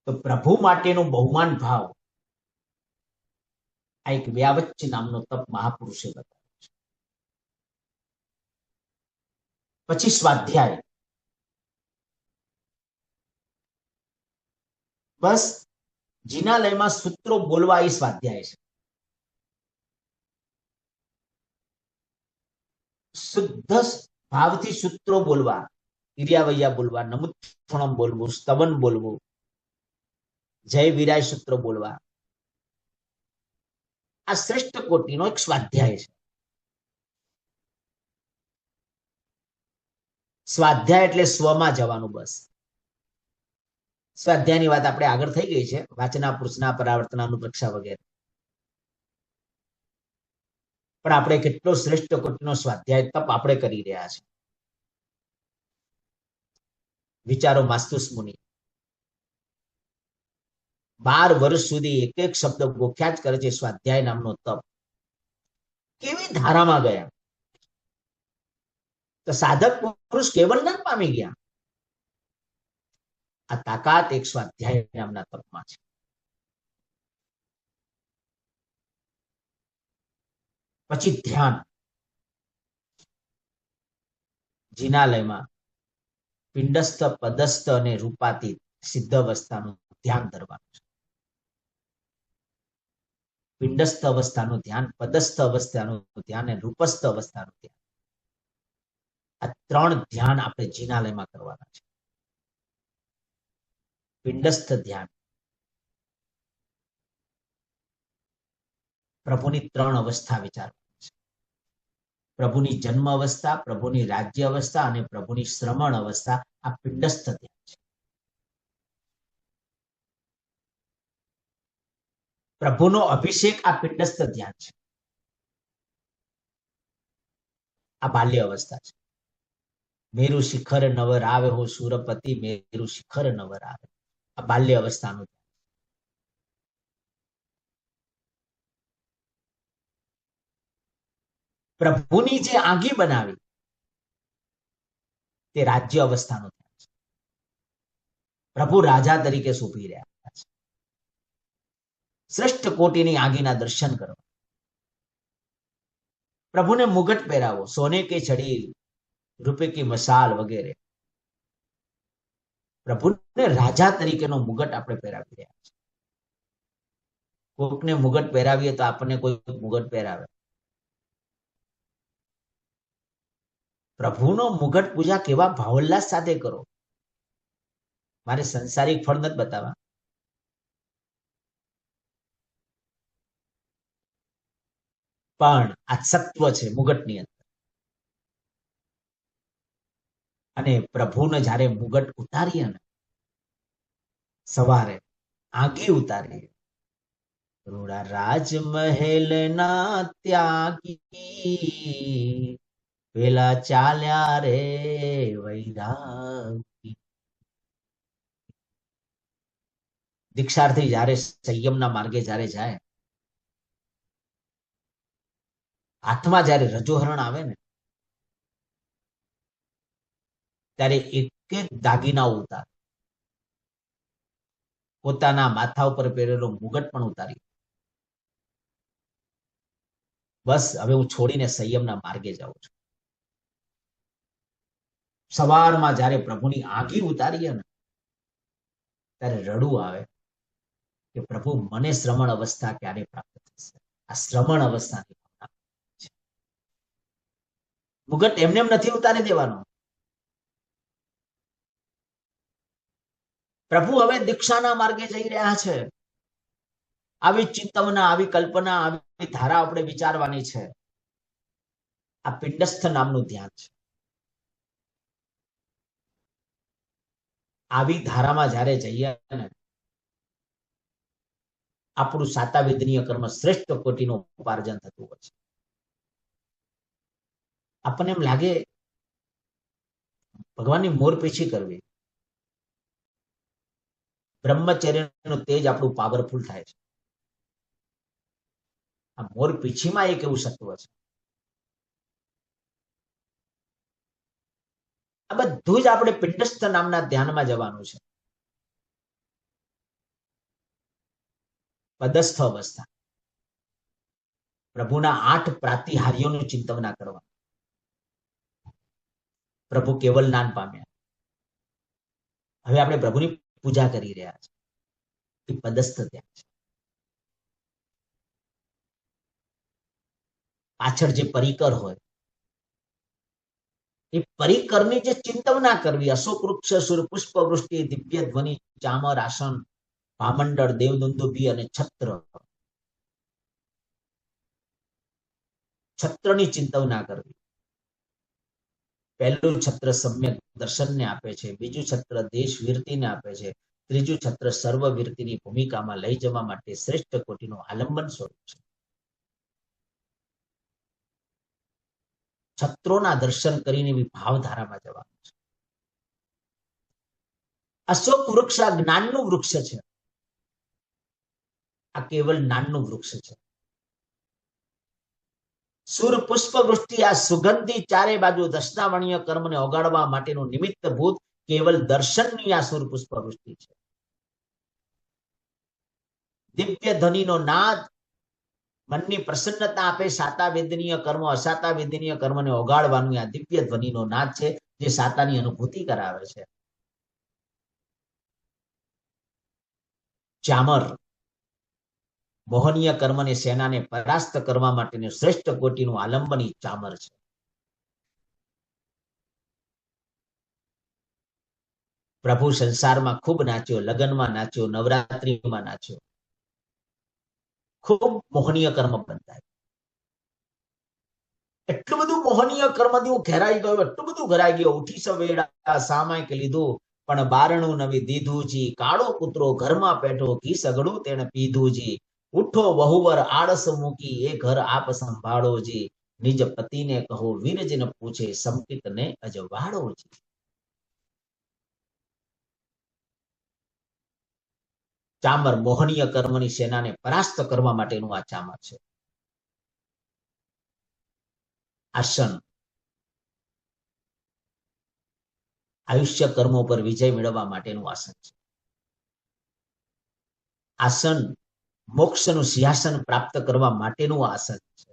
તો પ્રભુ માટેનું બહુમાન ભાવ આ એક વ્યાવચ્ચ નામનો તપ મહાપુરુષે બતાવ્યો છે. પછી સ્વાધ્યાય. બસ જિનાલયમાં સૂત્રો બોલવા એ સ્વાધ્યાય છે. શુદ્ધ ભાવથી સૂત્રો બોલવા, ઇરિયાવૈયા બોલવા, નમુત્થણમ બોલવું, સ્તવન બોલવું, જય વિરાય સૂત્ર બોલવા, આ શ્રેષ્ઠ કોટીનો એક સ્વાધ્યાય છે. સ્વાધ્યાય એટલે સ્વમાં જવાનું. બસ સ્વાધ્યાયની વાત આપણે આગળ થઈ ગઈ છે, વાચના, પુરુષના, પરાવર્તન, અનુપ્રક્ષા વગેરે. પણ આપણે કેટલો શ્રેષ્ઠ કોટીનો સ્વાધ્યાય તપ આપણે કરી રહ્યા છે. વિચારો માસ્તુસ મુનિ 12 વર્ષ સુધી એક એક શબ્દ ગોખ્યા જ કરે છે. સ્વાધ્યાય નામનો તપ કેવી ધારામાં ગયા. તો સાધક પુરુષ કેવલ ન પામી ગયા. આ તાકાત એક સ્વાધ્યાય નામના તપમાં છે. પછી ધ્યાન. જિનાલયમાં પિંડસ્થ, પદસ્થ અને રૂપાતીત સિદ્ધ અવસ્થાનું ધ્યાન ધરવાનું છે. પિંડસ્થ અવસ્થાનું ધ્યાન, પદસ્થ અવસ્થાનું ધ્યાન અને રૂપસ્થ અવસ્થાનું ધ્યાન. આ 3 ધ્યાન આપણે જિનાલયમાં કરવાના છે. પિંડસ્થ ધ્યાન પ્રભુની 3 અવસ્થા વિચારવાની છે. પ્રભુની જન્મ અવસ્થા, પ્રભુની રાજ્ય અવસ્થા અને પ્રભુની શ્રમણ અવસ્થા. આ પિંડસ્થ ધ્યાન છે. પ્રભુનો અભિષેક આ પિંડસ્થ ધ્યાન છે. આ બાલ્ય અવસ્થા છે. મેરુ શિખર નવર આવે હો સુરપતિ, મેરુ શિખર નવર આવે. આ બાલ્ય અવસ્થાનું. પ્રભુની જે આંગી બનાવી તે રાજ્ય અવસ્થાનો ધ્યાન છે. પ્રભુ રાજા તરીકે શોભી રહ્યા છે. શ્રેષ્ઠ કોટીની આંગીના દર્શન કરવા, પ્રભુને મુગટ પહેરાવો, સોને કે છડી, રૂપે કી મશાલ વગેરે. પ્રભુને રાજા તરીકેનો મુગટ આપણે પહેરાવી રહ્યા છે. કોકને મુગટ પહેરાવીએ તો આપણને કોઈ મુગટ પહેરાવે. પ્રભુનો મુગટ પૂજા કેવા ભાવોલ્લાસ સાથે કરો. મારે સંસારિક ફળ નથી બતાવવા, પણ આ સત્વ છે મુગટની અંદર. અને પ્રભુને જ્યારે મુગટ ઉતારીએ ને, સવારે આંગી ઉતારીએ, રૂડા રાજમહેલ ના ત્યાગી, પેલા ચાલ્યા રે વૈરાગી. દીક્ષાર્થી જ્યારે સંયમના માર્ગે જ્યારે જાય, હાથમાં જ્યારે રજોહરણ આવે ને, ત્યારે એક એક દાગીના ઉતારે. પોતાના માથા ઉપર પહેરેલો મુગટ પણ ઉતારી. બસ હવે હું છોડીને સંયમના માર્ગે જાઉં છું. સવારમાં જ્યારે પ્રભુની આંગી ઉતારીએ ને, ત્યારે રડવું આવે કે પ્રભુ મને શ્રમણ અવસ્થા ક્યારે પ્રાપ્ત થશે. આ શ્રમણ અવસ્થાની ભાવના છે. મુગટ એમને એમ નથી ઉતારી દેવાનો. પ્રભુ હવે દીક્ષાના માર્ગે જઈ રહ્યા છે. આવી ચિંતવના, આવી કલ્પના, આવી ધારા આપણે વિચારવાની છે. આ પિંડસ્થ નામનું ધ્યાન છે. આવી ધારામાં જ્યારે જઈએ ને, આપણું સાતા વિદનીય કર્મ શ્રેષ્ઠ કોટીનું ઉપાર્જન થતું હોય છે. આપણને એમ લાગે ભગવાનની મોરપીછી કરવી, બ્રહ્મચર્યનું તેજ આપણું પાવરફુલ થાય છે. આ મોરપીછીમાં એક એવું સત્વ છે. આ બધું જ આપણે પિંડસ્થ નામના ધ્યાનમાં જવાનું છે. પદસ્થ અવસ્થા, પ્રભુના 8 પ્રાતિહાર્યોનું ચિંતવના કરવા. પ્રભુ કેવલ જ્ઞાન પામ્યા, હવે આપણે પ્રભુની પૂજા કરી રહ્યા છે. એ પદસ્થ ધ્યાન છે. પાછળ જે પરિકર હોય, એ પરિકરની જે ચિંતવના કરવી. અશોક વૃક્ષ, સુર પુષ્પ વૃષ્ટિ, દિવ્ય ધ્વનિ, ચામર, આસન, ભામંડળ, દેવદુંદુભી અને છત્ર. છત્રની ચિંતવના કરવી. પહેલું છત્ર સમ્યક દર્શનને આપે છે, બીજું છત્ર દેશ વીરતીને આપે છે, ત્રીજું છત્ર સર્વવીરતીની ભૂમિકામાં લઈ જવા માટે શ્રેષ્ઠ કોટીનું આલંબન સ્વરૂપ છે. છત્રોના દર્શન કરીને ભાવધારામાં જવાનું છે. અશોક વૃક્ષ આ જ્ઞાનનું વૃક્ષ છે. આ કેવલ જ્ઞાનનું વૃક્ષ છે. સુર પુષ્પ વૃષ્ટિ આ સુગંધી ચારે બાજુ દર્શનાવણીય કર્મને ઓગાળવા માટેનું નિમિત્ત ભૂત કેવલ દર્શનની આ સુર પુષ્પ વૃષ્ટિ છે. દિવ્ય ધ્વનિનો નાદ મનની પ્રસન્નતા આપે. સાતા વેદનીય કર્મ, અસાતા વેદનીય કર્મને ઓગાળવાનું આ દિવ્ય ધ્વનિનો નાદ છે, જે સાતાની અનુભૂતિ કરાવે છે. ચામર મોહનીય કર્મને, સેનાને પરાસ્ત કરવા માટેનું શ્રેષ્ઠ કોટીનું આલંબની ચામર છે. પ્રભુ સંસારમાં ખૂબ નાચ્યો, લગ્નમાં નાચ્યો, નવરાત્રીમાં નાચ્યો. ખૂબ મોહનીય કર્મ બંધાય. એટલું બધું મોહનીય કર્મથી હું ઘેરાઈ ગયો, એટલું બધું ઘેરાઈ ગયો. ઉઠી સવેડા સામાયિક લીધું, પણ બારણું નવી દીધું જી. કાળો કૂતરો ઘરમાં પેઠો, ઘી સગડું તેને પીધું જી. ઉઠો વહુવર આળસ મૂકી, એ ઘર આપ સંભાળો જી. નિજ પતિને કહો વીરજીને પૂછે, સંકિતને અજવાળો જી. ચામર મોહનીય કર્મની સેનાને પરાસ્ત કરવા માટેનું આ ચામર છે. આસન આયુષ્ય કર્મો પર વિજય મેળવવા માટેનું આસન છે. આસન મોક્ષનું સિંહાસન પ્રાપ્ત કરવા માટેનું આસન છે.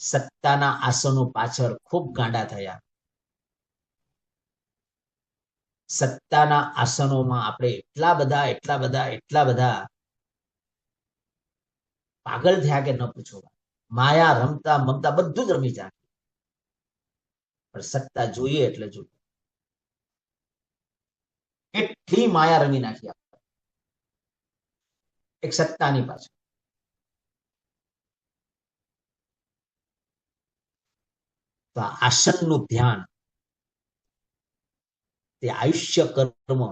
સત્તાના આસનો પાછળ ખૂબ ગાંડા થયા. સત્તાના આસનોમાં આપણે એટલા બધા પાગલ થયા કે ન પૂછો. માયા રમતા મમતા બધું જ રમી જાય, પણ સત્તા જોઈએ એટલે જોઈએ. એટલી માયા રમી નાખી આપણે એક સત્તાની પાછળ. તો આ આસનનું ધ્યાન, તે આયુષ્ય કર્મ,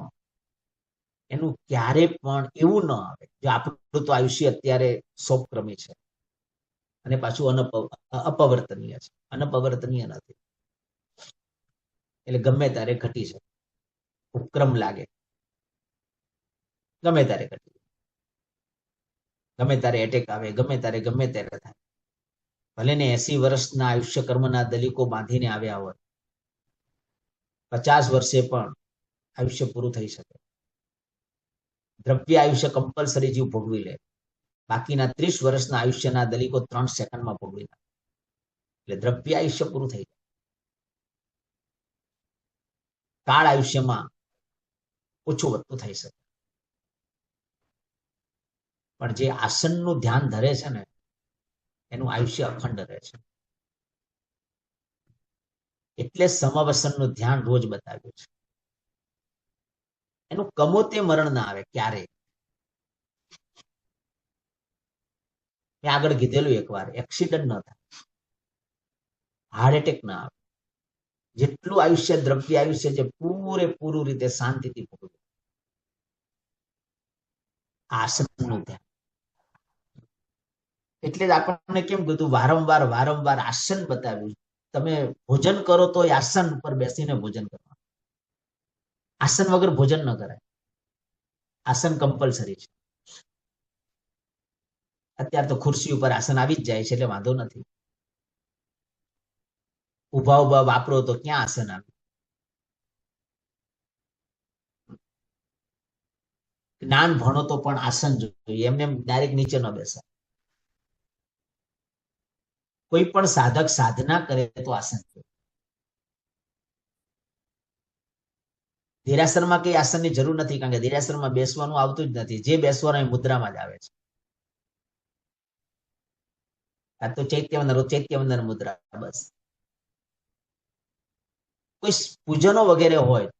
એનું ક્યારે પણ એવું ન આવે. જો આપણું તો આયુષ્ય અત્યારે સોપક્રમી છે અને પાછું અપવર્તનીય છે. અનપવર્તનીય નથી, એટલે ગમે ત્યારે ઘટી શકે. ઉપક્રમ લાગે ગમે ત્યારે ઘટી, ગમે ત્યારે એટેક આવે, ગમે ત્યારે થાય. ભલે ને 80 વર્ષના આયુષ્ય કર્મના દલિકો બાંધીને આવ્યા હોય, 50 વર્ષે પણ આયુષ્ય પૂરું થઈ શકે. દ્રવ્ય આયુષ્ય કમ્પલસરી જીવ ભોગવી લે, બાકીના 30 વર્ષના આયુષ્યના દલિકો 3 સેકન્ડમાં ભોગવી નાખે. એટલે દ્રવ્ય આયુષ્ય પૂરું થઈ જાય. કાળ આયુષ્યમાં ઓછું વધતું થઈ શકે, પણ જે આસનનું ધ્યાન ધરે છે ને, એનું આયુષ્ય અખંડ રહે છે. એટલે સમવસનનું ધ્યાન રોજ બતાવ્યું છે. એનું કમોતે મરણ ના આવે ક્યારે. મેં આગળ કીધેલું એકવાર, એક્સિડન્ટ ન થાય, હાર્ટ એટેક ના આવે. જેટલું આયુષ્ય દ્રવ્ય આયુષ્ય છે પૂરેપૂરું રીતે શાંતિથી ભોગવે. આસનનું ધ્યાન. એટલે જ આપણને કેમ કીધું, વારંવાર આસન બતાવ્યું. તમે ભોજન કરો તો આસન પર બેસીને ભોજન કરો. આસન વગર ભોજન ન કરાય. આસન કમ્પલસરી છે. અત્યારે તો ખુરશી ઉપર આસન આવી જ જાય છે એટલે વાંધો નથી. ઉભા વાપરો તો ક્યાં આસન આવે. જ્ઞાન ભણો તો પણ આસન જોઈએ, એમને ડાયરેક્ટ નીચે ન બેસાય. કોઈ પણ સાધક સાધના કરે તો આસન જોઈએ. દેરાસરમાં કઈ આસનની જરૂર નથી, કારણ કે દેરાસરમાં બેસવાનું આવતું જ નથી. જે બેસવાનું એ મુદ્રામાં જ આવે છે. આ તો ચૈત્યવંદન મુદ્રા બસ. કોઈ પૂજનો વગેરે હોય,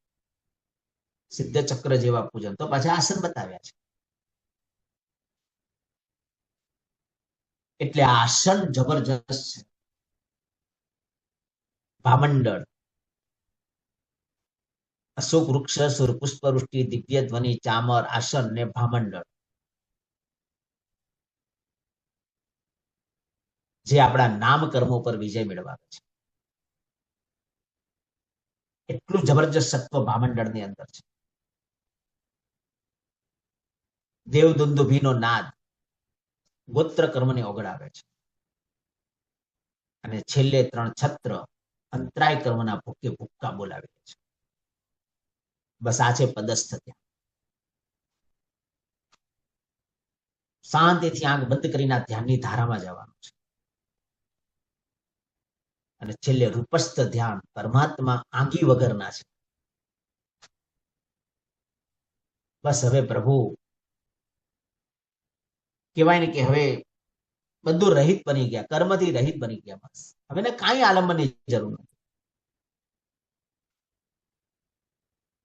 સિદ્ધ ચક્ર જેવા પૂજન, તો પાછા આસન બતાવ્યા છે. એટલે આસન જબરજસ્ત છે. ભામંડળ, અશોક વૃક્ષ, સુર પુષ્પ વૃષ્ટિ, દિવ્ય ધ્વનિ, ચામર, આસન ને ભામંડળ, જે આપણા નામ કર્મો પર વિજય મેળવાવે છે. એટલું જબરજસ્ત સત્વ ભામંડળની અંદર છે. દેવદુંદુભીનો નાદ ગોત્ર કર્મને ઓગળાવે છે, અને છેલ્લે 3 છત્ર અંતરાય કર્મના ભૂકે ભૂક્કા બોલાવે છે. બસ આ છે પદસ્થ ધ્યાન. શાંતિથી આંખ બંધ કરીને ધ્યાનની ધારામાં જવાનું છે. અને છેલ્લે રૂપસ્થ ધ્યાન, પરમાત્મા આંગી વગરના છે. બસ હવે પ્રભુ કહેવાય ને કે હવે બધું રહિત બની ગયા, કર્મથી રહિત બની ગયા. બસ હવે ને કાંઈ આલંબનની જરૂર નથી.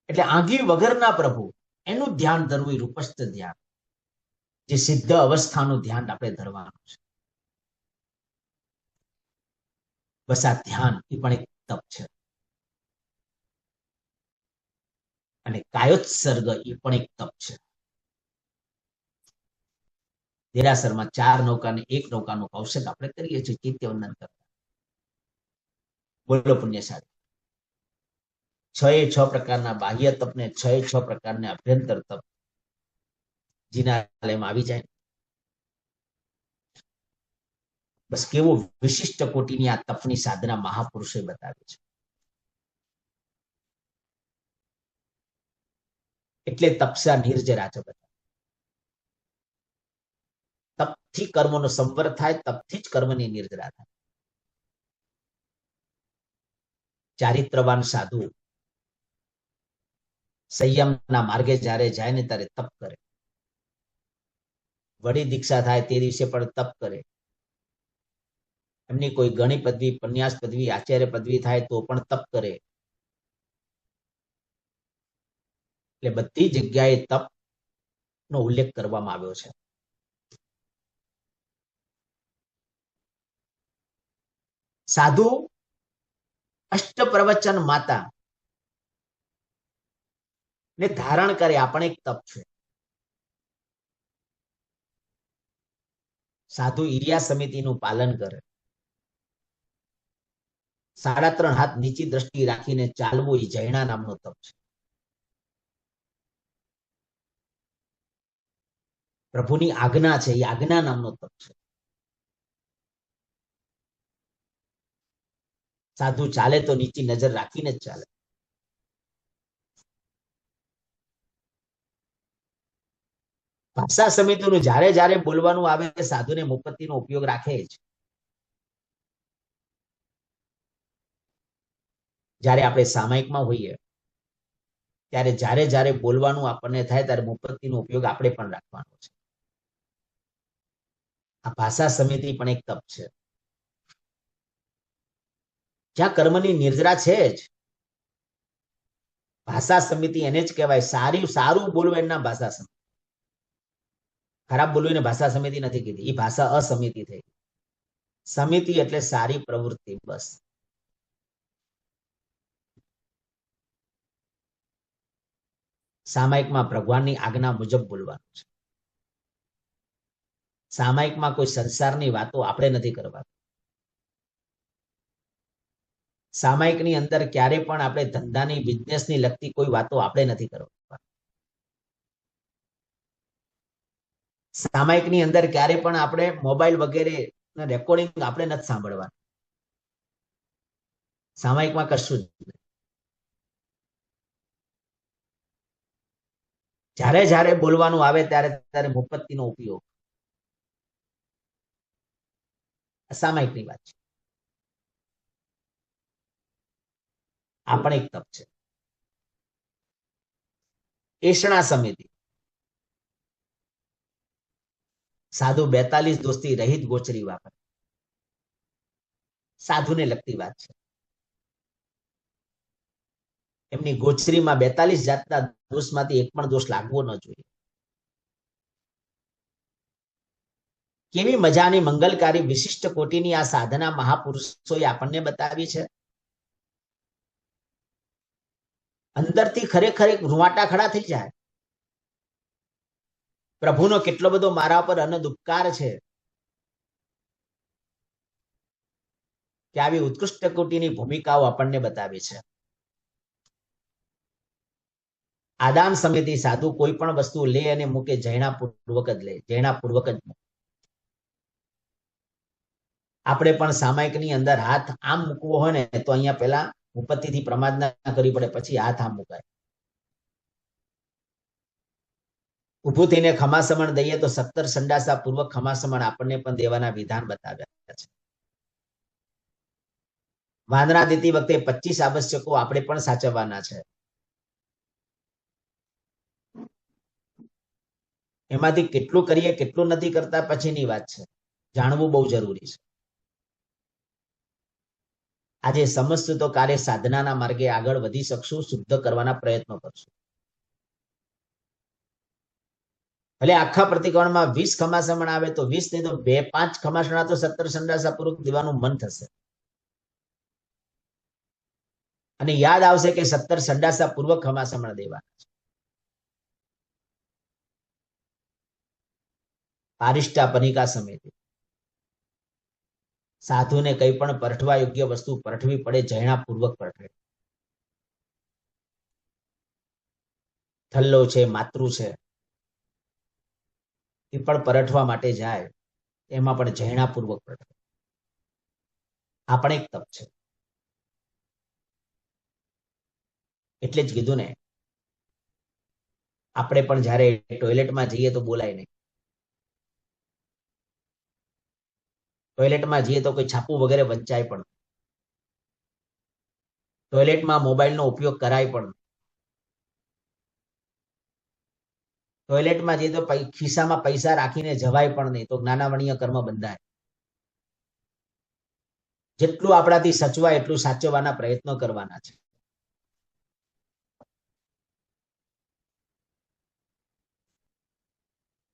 એટલે આંગી વગરના પ્રભુ, એનું ધ્યાન ધરવું એ રૂપસ્થ ધ્યાન, જે સિદ્ધ અવસ્થાનું ધ્યાન આપણે ધરવાનું છે. બસ આ ધ્યાન એ પણ એક તપ છે, અને કાયોત્સર્ગ એ પણ એક તપ છે. દેરાસરમાં 4 નૌકા ને 1 નૌકાનું કૌશલ આપણે કરીએ છીએ ચૈત્યવંદન કરતા. બોલો પુણ્યશાળી. 6 પ્રકારના બાહ્ય તપ ને 6 પ્રકારના અભ્યંતર તપ જિનાલયમાં આવી જાય. બસ કેવો વિશિષ્ટ કોટીની આ તપની સાધના મહાપુરુષે બતાવી છે. એટલે તપસ્યા નિર્જરા છે બધા. તપથી કર્મનો સંવર થાય, તપથી જ કર્મની નિર્જરા થાય. ચારિત્રવાન સાધુ સંયમના માર્ગે જ્યારે જાય ને ત્યારે તપ કરે. વડી દીક્ષા થાય તે દિવસે પણ તપ કરે. એમની કોઈ ગણી પદવી, પન્યાસ પદવી, આચાર્ય પદવી થાય તો પણ તપ કરે. એટલે બધી જગ્યાએ તપ નો ઉલ્લેખ કરવામાં આવ્યો છે. સાધુ અષ્ટ પ્રવચન માતા ને ધારણ કરે આ પણ એક તપ છે. સાધુ ઈર્યા સમિતિનું પાલન કરે. 3.5 હાથ નીચી દ્રષ્ટિ રાખીને ચાલવું એ જૈના નામનો તપ છે. પ્રભુની આજ્ઞા છે એ આજ્ઞા નામનો તપ છે. સાધુ ચાલે તો નીચી નજર રાખીને જ ચાલે. ભાષા સમિતિનું જ્યારે જ્યારે બોલવાનું આવે સાધુને મુપત્તિનો ઉપયોગ રાખે જ. જ્યારે આપણે સામાયિકમાં હોઈએ ત્યારે જ્યારે જ્યારે બોલવાનું આપણને થાય ત્યારે મુપત્તિનો ઉપયોગ આપણે પણ રાખવાનો છે. આ ભાષા સમિતિ પણ એક તપ છે. જ્યાં કર્મની નિર્જરા છે જ, ભાષા સમિતિ એને જ કહેવાય. સારું બોલવું એના ભાષા સમિતિ. ખરાબ બોલવું એને ભાષા સમિતિ નથી કીધી, એ ભાષા અસમિતિ થઈ. સમિતિ એટલે સારી પ્રવૃત્તિ. બસ સામાયિકમાં ભગવાનની આજ્ઞા મુજબ બોલવાનું છે. સામાયિકમાં કોઈ સંસારની વાતો આપણે નથી કરવાની. સામાયિકની અંદર ક્યારે પણ આપણે ધંધાની, બિઝનેસની લગતી કોઈ વાતો આપણે નથી કરવાની. સામાયિકની અંદર ક્યારે પણ આપણે મોબાઈલ વગેરે રેકોર્ડિંગ આપણે નથી સાંભળવાનું. સામાયિકમાં કશું જ નહીં. જ્યારે જ્યારે બોલવાનું આવે ત્યારે ત્યારે મુપત્તિનો ઉપયોગ. સામાયિકની વાત છે. આ પણ એક તપ છે. એષણા સમિતિ. સાધુ 42 દોસ્તી રહિત ગોચરી વાપરે. સાધુને લગતી વાત છે. એમની ગોચરીમાં 42 જાતના દોષમાંથી એક પણ દોષ લાગવો ન જોઈએ. કેવી મજાની મંગલકારી વિશિષ્ટ કોટીની આ સાધના મહાપુરુષોએ આપણને બતાવી છે. અંદરથી ખરેખર એક રૂવાટા ખડા થઈ જાય. પ્રભુનો કેટલો બધો મારા પર અનંત ઉપકાર છે કે આવી ઉત્કૃષ્ટ કોટીની ભૂમિકાઓ આપણને બતાવી છે. આદાન સમિતિ સાધુ કોઈ પણ વસ્તુ લે અને મૂકે જૈણાપૂર્વક જ લે, જૈણાપૂર્વક જ મૂકે. આપણે પણ સામાયિકની અંદર હાથ આમ મૂકવો હોય ને તો અહીંયા પેલા મુપત્તિથી પ્રમાદ ના કરવી પડે, પછી હાથ આમ મુકાય. ઉભું થઈને ખમાસમણ દઈએ તો 17 સંડાસા પૂર્વક ખમાસમણ આપણને પણ દેવાના વિધાન બતાવ્યા છે. વાંદરા દેતી વખતે 25 આવશ્યકો આપણે પણ સાચવવાના છે. એમાંથી કેટલું કરીએ કેટલું નથી કરતા પછીની વાત છે. જાણવું બહુ જરૂરી છે. આજે સમજશું તો કાલે સાધનાના માર્ગે આગળ વધી શકશું, શુદ્ધ કરવાના પ્રયત્નો કરશું. ભલે આખા પ્રતિક્રમણમાં 20 ખમાસમણ આવે તો 20 નહીં તો 2-5 ખમાસણા તો 17 સંડાસા પૂર્વક દેવાનું મન થશે. અને યાદ આવશે કે 17 સંડાસા પૂર્વક ખમાસમણ દેવાના છે. પારિષ્ટા પનિકા સમિતિ. સાધુને કંઈ પણ પરઠવા યોગ્ય વસ્તુ પરઠવી પડે જૈણા પૂર્વક પરઠવે. થલ્લો છે, માતૃ છે, એ પણ પરઠવા માટે જાય એમાં પણ જૈણા પૂર્વક પરઠવે. આ પણ એક તપ છે. એટલે જ કીધું ને, આપણે પણ જયારે ટોયલેટમાં જઈએ તો બોલાય નહીં. ટોયલેટમાં જઈએ તો કોઈ છાપું વગેરે વંચાય પણ. ટોયલેટમાં મોબાઈલનો ઉપયોગ કરાય પણ. ટોયલેટમાં જઈએ તો ખિસ્સામાં પૈસા રાખીને જવાય પણ નહીં, તો જ્ઞાનાવણીય કર્મ બંધાય. જેટલું આપણાથી સચવાય એટલું સાચવવાના પ્રયત્નો કરવાના છે.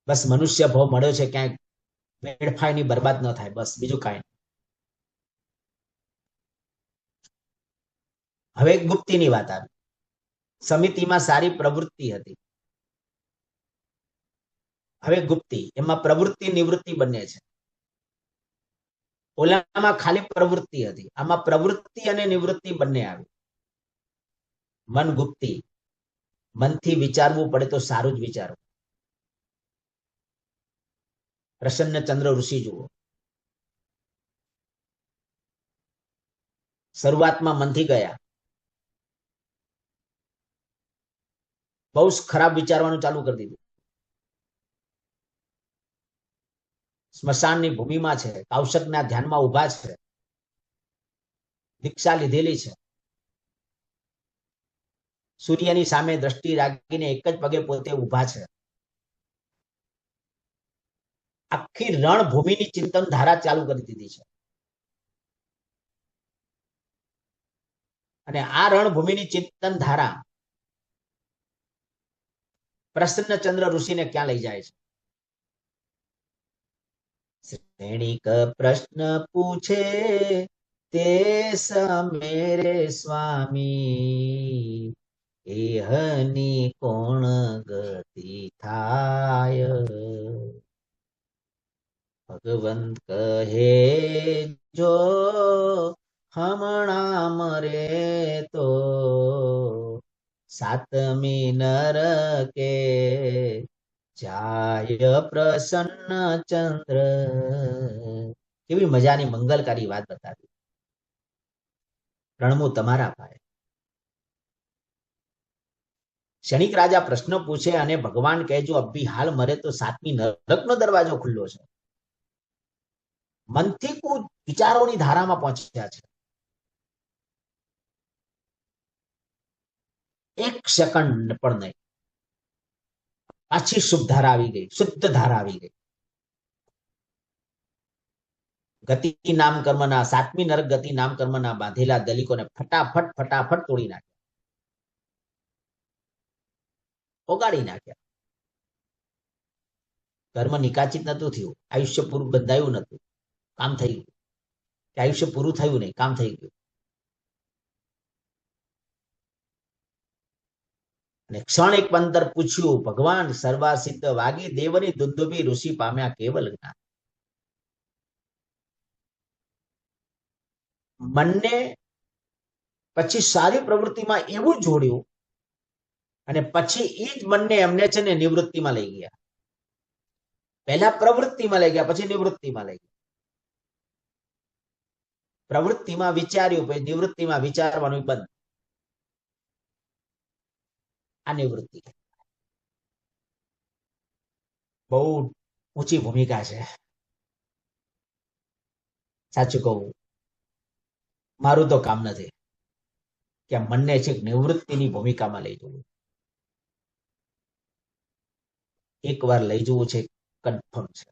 બસ મનુષ્ય ભાવ મળ્યો છે, ક્યાંક વેડફાય ની બરબાદ ન થાય, બસ બીજું કાંઈ નહીં. હવે ગુપ્તીની વાત આવી. સમિતિમાં સારી પ્રવૃત્તિ હતી. હવે ગુપ્તી, એમાં પ્રવૃત્તિ નિવૃત્તિ બંને છે. ઓલામાં ખાલી પ્રવૃત્તિ હતી, આમાં પ્રવૃત્તિ અને નિવૃત્તિ બંને આવી. મન ગુપ્તી, મનથી વિચારવું પડે તો સારું જ વિચારવું. પ્રસન્નચંદ્ર ઋષિ જુઓ, શરૂઆતમાં મનથી ગયા, બહુ ખરાબ વિચારવાનું ચાલુ કરી દીધું. સ્મશાનની ભૂમિમાં છે, કૌશકના ધ્યાનમાં ઉભા છે, દીક્ષા લીધેલી છે, સૂર્યની સામે દ્રષ્ટિ રાખીને એક જ પગે પોતે ઉભા છે. આખી રણભૂમિની ચિંતન ધારા ચાલુ કરી દીધી છે. અને આ રણભૂમિની ચિંતન ધારા પ્રસન્નચંદ્ર ઋષિને ક્યાં લઈ જાય છે? શ્રેણીક પ્રશ્ન પૂછે તે સમેરે સ્વામી, એહની કોણ ગતિ થાય? ભગવંત કહે જો હમણાં મરે તો સાતમી નરકે જાય પ્રસન્ન ચંદ્ર. કેવી મજાની મંગલકારી વાત બતાવી. રણમું તમારા ભાઈ. ક્ષણિક રાજા પ્રશ્ન પૂછે અને ભગવાન કહે જો અભી હાલ મરે તો સાતમી નરકનો દરવાજો ખુલ્લો છે. મનથી વિચારોની ધારામાં પહોંચ્યા છે. એક સેકન્ડ પણ નહીં. પાછી શુભ ધારા આવી ગઈ, શુદ્ધ ધારા આવી ગઈ. ગતિ નામ કર્મના, સાતમી નરક ગતિ નામ કર્મના બાંધેલા દલિકોને ફટાફટ ફટાફટ તોડી નાખ્યા, ઓગાળી નાખ્યા. કર્મ નિકાચિત નતું થયું, આયુષ્ય પૂરું બંધાયું નતું, કામ થઈ ગયું. કે આયુષ્ય પૂરું થયું નહીં, કામ થઈ ગયું. અને ક્ષણ એક અંદર પૂછ્યું, ભગવાન સર્વાસિદ્ધ વાગી દેવની દુંદુભી ઋષિ પામ્યા કેવલ જ્ઞાન. મનને પછી સારી પ્રવૃત્તિમાં એવું જોડ્યું અને પછી એ જ મનને એમને છે ને નિવૃત્તિમાં લઈ ગયા. પહેલા પ્રવૃત્તિમાં લઈ ગયા, પછી નિવૃત્તિમાં લઈ ગયા. પ્રવૃત્તિમાં વિચાર્યું, પછી નિવૃત્તિમાં વિચારવાનું બંધ. આ નિવૃત્તિ બહુ ઊંચી ભૂમિકા છે. સાચું કહું, મારું તો કામ નથી કે મનને છે નિવૃત્તિની ભૂમિકામાં લઈ જવું. એકવાર લઈ જવું છે, કન્ફર્મ છે.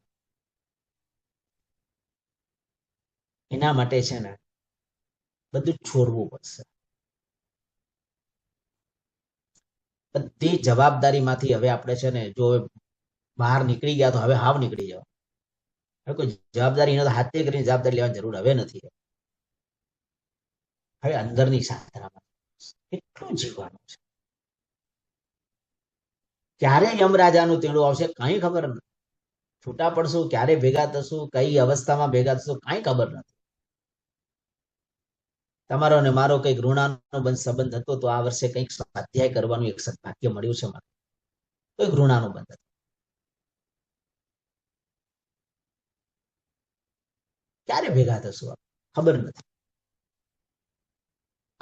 એના માટે છે ને બધું છોડવું પડશે. બધી જવાબદારીમાંથી હવે આપણે છે ને જો બહાર નીકળી ગયા તો હવે હાવ નીકળી જાવ. હવે કોઈ જવાબદારી ન હાથે કરીને જવાબદારી લેવાની જરૂર હવે નથી. હવે અંદરની સાધનામાં કેટલું જીવવાનું છે. ક્યારે યમરાજાનું તેડું આવશે કઈ ખબર નથી. છૂટા પડશું, ક્યારે ભેગા થશું, કઈ અવસ્થામાં ભેગા થશું, કઈ ખબર નથી. તમારો ને મારો કઈક ઋણાનો સંબંધ હતો તો આ વર્ષે કઈક સ્વાધ્યાય કરવાનું એક સદભાગ્ય મળ્યું છે મને. કોઈ ઋણાનો બંધ હતો. ક્યારે ભેગા થશું ખબર નથી.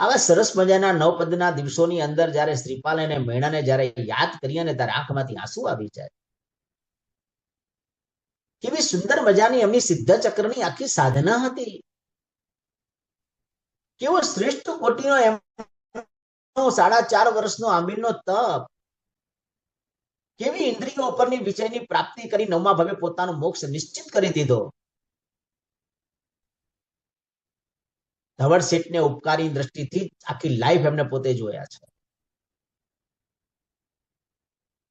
આવા સરસ મજાના નવપદના દિવસોની અંદર જયારે શ્રીપાલ અને મેણાને જયારે યાદ કરીએ ને ત્યારે આંખમાંથી આંસુ આવી જાય. કેવી સુંદર મજાની એમની સિદ્ધ ચક્રની આખી સાધના હતી. કેવો શ્રેષ્ઠ કોટીનો એમ 4.5 વર્ષનો આંબીલનો તપ. કેવી ઇન્દ્રિયો ઉપરની વિજયની પ્રાપ્તિ કરી 9મા ભાવે પોતાનો મોક્ષ નિશ્ચિત કરી દીધો. ધવળ શેઠને ઉપકારી દ્રષ્ટિથી આખી લાઈફ એમને પોતે જોયા છે.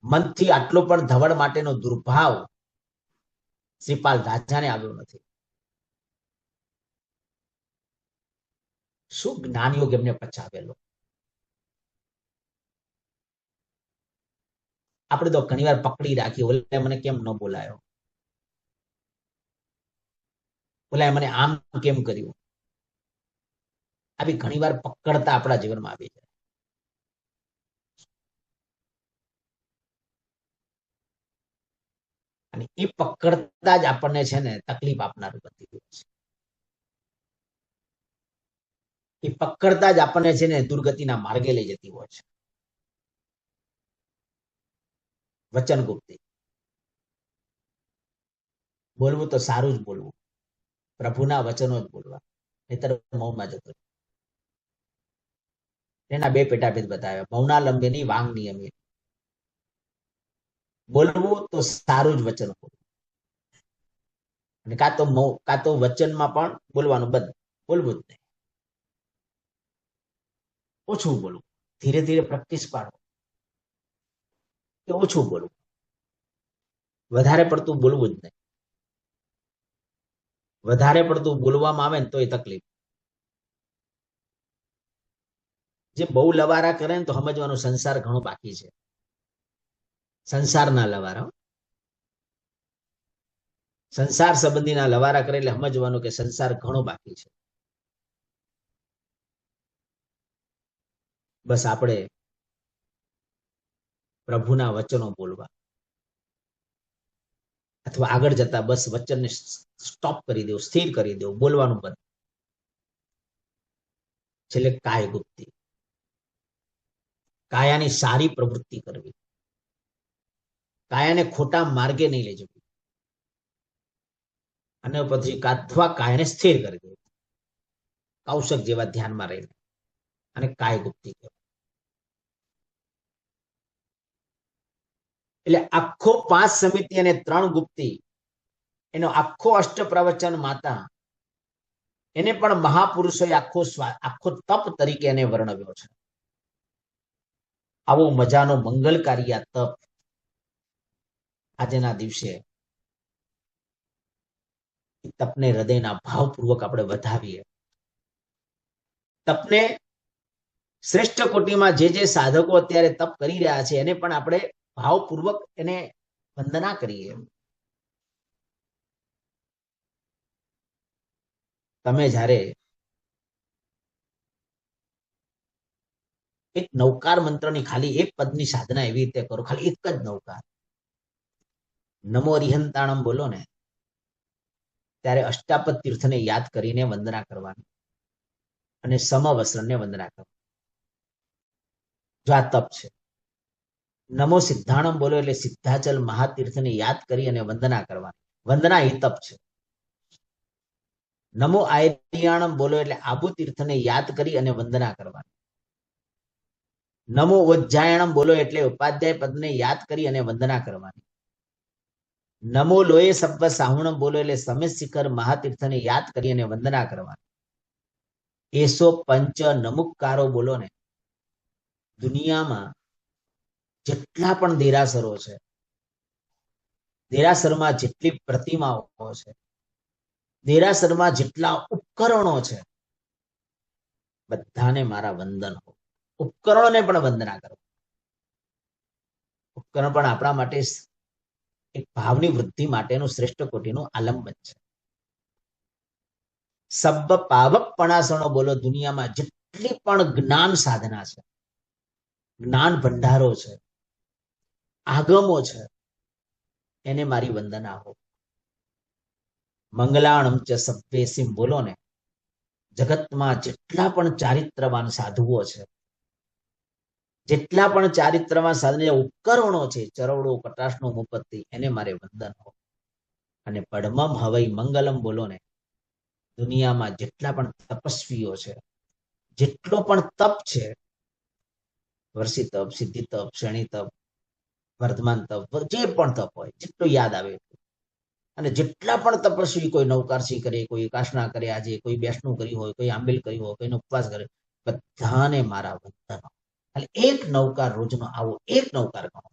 મનથી આટલો પણ ધવળ માટેનો દુર્ભાવ શ્રીપાલ રાજાને આવ્યો નથી. શું જ્ઞાનયોગ એમને પચાવેલો. આપણે તો ઘણી વાર પકડી રાખીએ, ઓલા મને કેમ ન બોલાયો, ઓલા મને આમ કેમ કર્યું. આવી ઘણી વાર પકડતા આપણા જીવનમાં આવી જાય. અને એ પકડતા જ આપણને છે ને તકલીફ આપનારું બનતી હોય છે. એ પકડતા જ આપણને છે ને દુર્ગતિના માર્ગે લઈ જતી હોય છે. વચન ગુપ્તી. બોલવું તો સારું જ બોલવું, પ્રભુના વચનો જ બોલવા, નહીતર મૌનમાં જતો. એના 2 પેટાભેદ બતાવ્યા, મૌનાલંબેની વાંગ નિયમી. બોલવું તો સારું જ વચન બોલવું, અને કાં તો વચનમાં પણ બોલવાનું બંધ, બોલવું જ નહીં. ઓછું બોલવું, ધીરે ધીરે પ્રેક્ટિસ પાડો કે ઓછું બોલવું. વધારે પડતું બોલવું જ નહીં. વધારે પડતું બોલવામાં આવે ને તો એ તકલીફ. જે બહુ લવારા કરે ને તો સમજવાનું સંસાર ઘણો બાકી છે. સંસારના લવારા, સંસાર સંબંધીના લવારા કરે એટલે સમજવાનું કે સંસાર ઘણો બાકી છે. બસ આપણે પ્રભુના વચનો બોલવા, અથવા આગળ જતા બસ વચનને સ્ટોપ કરી દેવું, સ્થિર કરી દેવું, બોલવાનું બંધ. છેલ્લે કાય ગુપ્તી, કાયાની સારી પ્રવૃત્તિ કરવી, કાયાને ખોટા માર્ગે નહીં લઈ જવી, અને પછી અથવા કાયાને સ્થિર કરી દેવું, કૌશક જેવા ધ્યાનમાં રહીને, અને કાય ગુપ્તી કહેવાય. એટલે આખો 5 સમિતિ અને 3 ગુપ્તી, એનો આખો અષ્ટ પ્રવચન માતા, એને પણ મહાપુરુષોએ આખો તપ તરીકે એને વર્ણવ્યો છે. આવો મજાનો મંગલકારી આ તપ આજના દિવસે તપને હૃદયના ભાવપૂર્વક આપણે વધાવીએ. તપને શ્રેષ્ઠ કોટીમાં જે સાધકો અત્યારે તપ કરી રહ્યા છે એને પણ આપણે ભાવપૂર્વક એને વંદના કરીએ. તમે જ્યારે એક નૌકાર મંત્રની ખાલી એક પદની સાધના એવી રીતે કરો, ખાલી એક જ નૌકાર, નમો અરિહંતાણમ બોલો ને, ત્યારે અષ્ટાપદ તીર્થને યાદ કરીને વંદના કરવાની, અને સમવસ્ત્રને વંદના કરવાની. જો આ તપ છે. નમો સિદ્ધાણમ બોલો એટલે સિદ્ધાચલ મહાતીર્થને યાદ કરી અને વંદના કરવાની, વંદના એ તપ છે. નમો આયર્યાણમ બોલો એટલે આબુ તીર્થને યાદ કરી અને વંદના કરવાની. નમો ઉજ્જાયણમ બોલો એટલે ઉપાધ્યાય પદને યાદ કરી અને વંદના કરવાની. નમો લોય સબ્બ સાહુણમ બોલો એટલે સમેત શિખર મહાતીર્થને યાદ કરી અને વંદના કરવાની. એસો પંચ નમુકારો બોલો ને. દુનિયામાં જેટલા પણ દેરાસરો છે, દેરાસરમાં જેટલી પ્રતિમાઓ છે, દેરાસરમાં જેટલા ઉપકરણો છે, બધાને મારા વંદન હો. ઉપકરણોને પણ વંદના કરો. ઉપકરણ પણ આપણા માટે એક ભાવની વૃદ્ધિ માટેનું શ્રેષ્ઠ કોટીનું આલંબન છે. સબ્બ પાવકપણાસણો બોલો, દુનિયામાં જેટલી પણ જ્ઞાન સાધના છે, જ્ઞાન ભંડારો છે, આગમો છે, એને મારી વંદના હો. મંગલાણમ ચ સભ્યેસિમ બોલો ને, જગતમાં જેટલા પણ ચારિત્રવાન સાધુઓ છે, જેટલા પણ ચારિત્રવાન સાધુ ઉપકરણો છે, ચરવડો કટાશનો મુપત્તિ, એને મારે વંદન હો. અને પડમમ હવઈ મંગલમ બોલો ને. દુનિયામાં જેટલા પણ તપસ્વીઓ છે, જેટલો પણ તપ છે, વર્ષી તપ, સિદ્ધિ તપ, શ્રેણી તપ, વર્ધમાન તપ, જે પણ તપ હોય, જેટલો યાદ આવે, અને જેટલા પણ તપસ્વી, કોઈ નવકારસી કરે, કોઈ એકાસના કરે, આજે કોઈ બેસણું કર્યું હોય, કોઈ આંબેલ કર્યું હોય, કોઈનો ઉપવાસ કરે, બધાને મારા વંદન. ખાલી એક નવકાર રોજનો આવો એક નવકાર ગણો.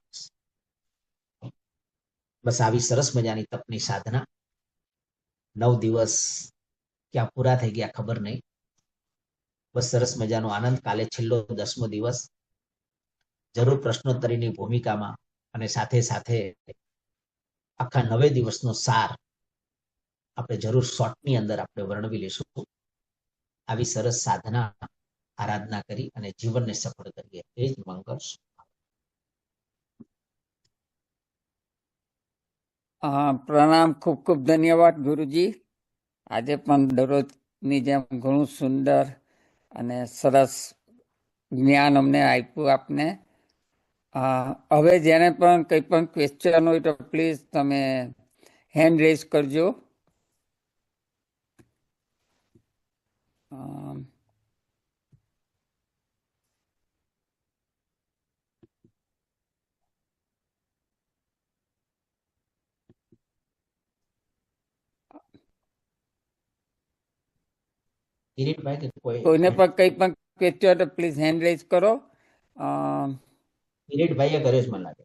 બસ આવી સરસ મજાની તપની સાધના 9 દિવસ ક્યાં પૂરા થઈ ગયા ખબર નહીં. બસ સરસ મજાનો આનંદ. કાલે છેલ્લો 10મો દિવસ. જરૂર પ્રશ્નોત્તરીની ભૂમિકામાં અને સાથે સાથે આખા 9 દિવસનો સાર આપણે જરૂર શોર્ટની અંદર આપણે વર્ણવી લઈશું. આવી સરસ સાધના આરાધના કરી અને જીવનને સફળ કરીએ, એ જ મંગળ. પ્રણામ, ખૂબ ખૂબ ધન્યવાદ ગુરુજી. આજે પણ દરરોજની જેમ ઘણું સુંદર અને સરસ જ્ઞાન અમને આપ્યું આપને. હવે જેને પણ કંઈ પણ ક્વેશ્ચન હોય તો પ્લીઝ તમે હેન્ડ રેઝ કરજો. કોઈને પણ કંઈ પણ ક્વેશ્ચન તો પ્લીઝ હેન્ડ રેઝ કરો. કિરીટભાઈએ કર્યો છે મને લાગે.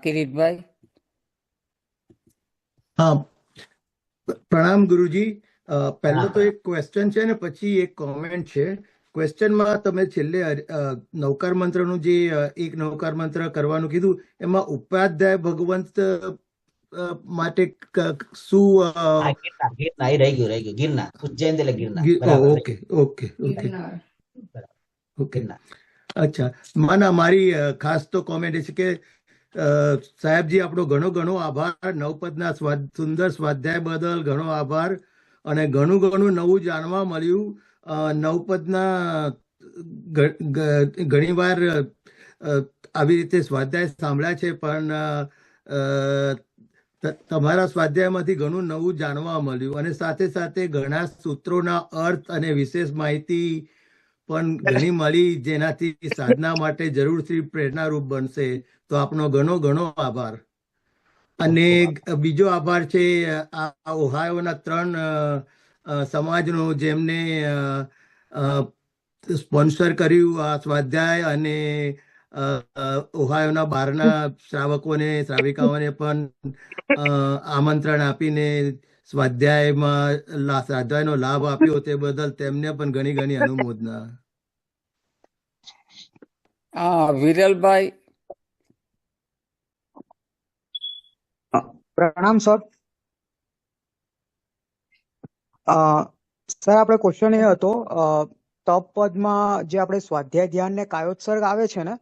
કિરીટભાઈ. હા, પ્રણામ ગુરુજી. પહેલો તો એક ક્વેશ્ચન છે ને પછી એક કોમેન્ટ છે. ક્વેશ્ચનમાં તમે છેલ્લે નવકાર મંત્રનું જે એક નવકાર મંત્ર કરવાનું કીધું, એમાં ઉપાધ્યાય ભગવંત માટે શું? રહી ગયું ગિરનાર, ઉજ્જૈન એટલે Girnar. Okay okay okay okay. અચ્છા, મારી ખાસ તો કોમેન્ટ એ છે કે સાહેબજી, આપણો ઘણો ઘણો આભાર. નવપદના સુંદર સ્વાધ્યાય બદલ ઘણો આભાર. અને ઘણું ઘણું નવું જાણવા મળ્યું. નવપદના ઘણી વાર આવી રીતે સ્વાધ્યાય સાંભળ્યા છે, પણ તમારા સ્વાધ્યાયમાંથી ઘણું નવું જાણવા મળ્યું. અને સાથે સાથે ઘણા સૂત્રોના અર્થ અને વિશેષ માહિતી પણ ઘણી મળી, જેનાથી સાધના માટે જરૂરથી પ્રેરણારૂપ બનશે. તો આપનો ઘણો ઘણો આભાર. અને બીજો આભાર છે આ ઓહાયોના 3 સમાજનો, જેમને સ્પોન્સર કર્યું આ સ્વાધ્યાય. અને ઓહાયોના બહારના શ્રાવકોને, શ્રાવિકાઓને પણ આમંત્રણ આપીને સ્વાધ્યાયનો લાભ આપ્યો, તે બદલ તેમને પણ ઘણી ઘણી અનુમોદના. વિરલભાઈ. પ્રણામ સર. સર, આપણે ક્વેશ્ચન એ હતો, તપ પદમાં જે આપણે સ્વાધ્યાય ધ્યાન ને કાયોત્સર્ગ આવે છે ને,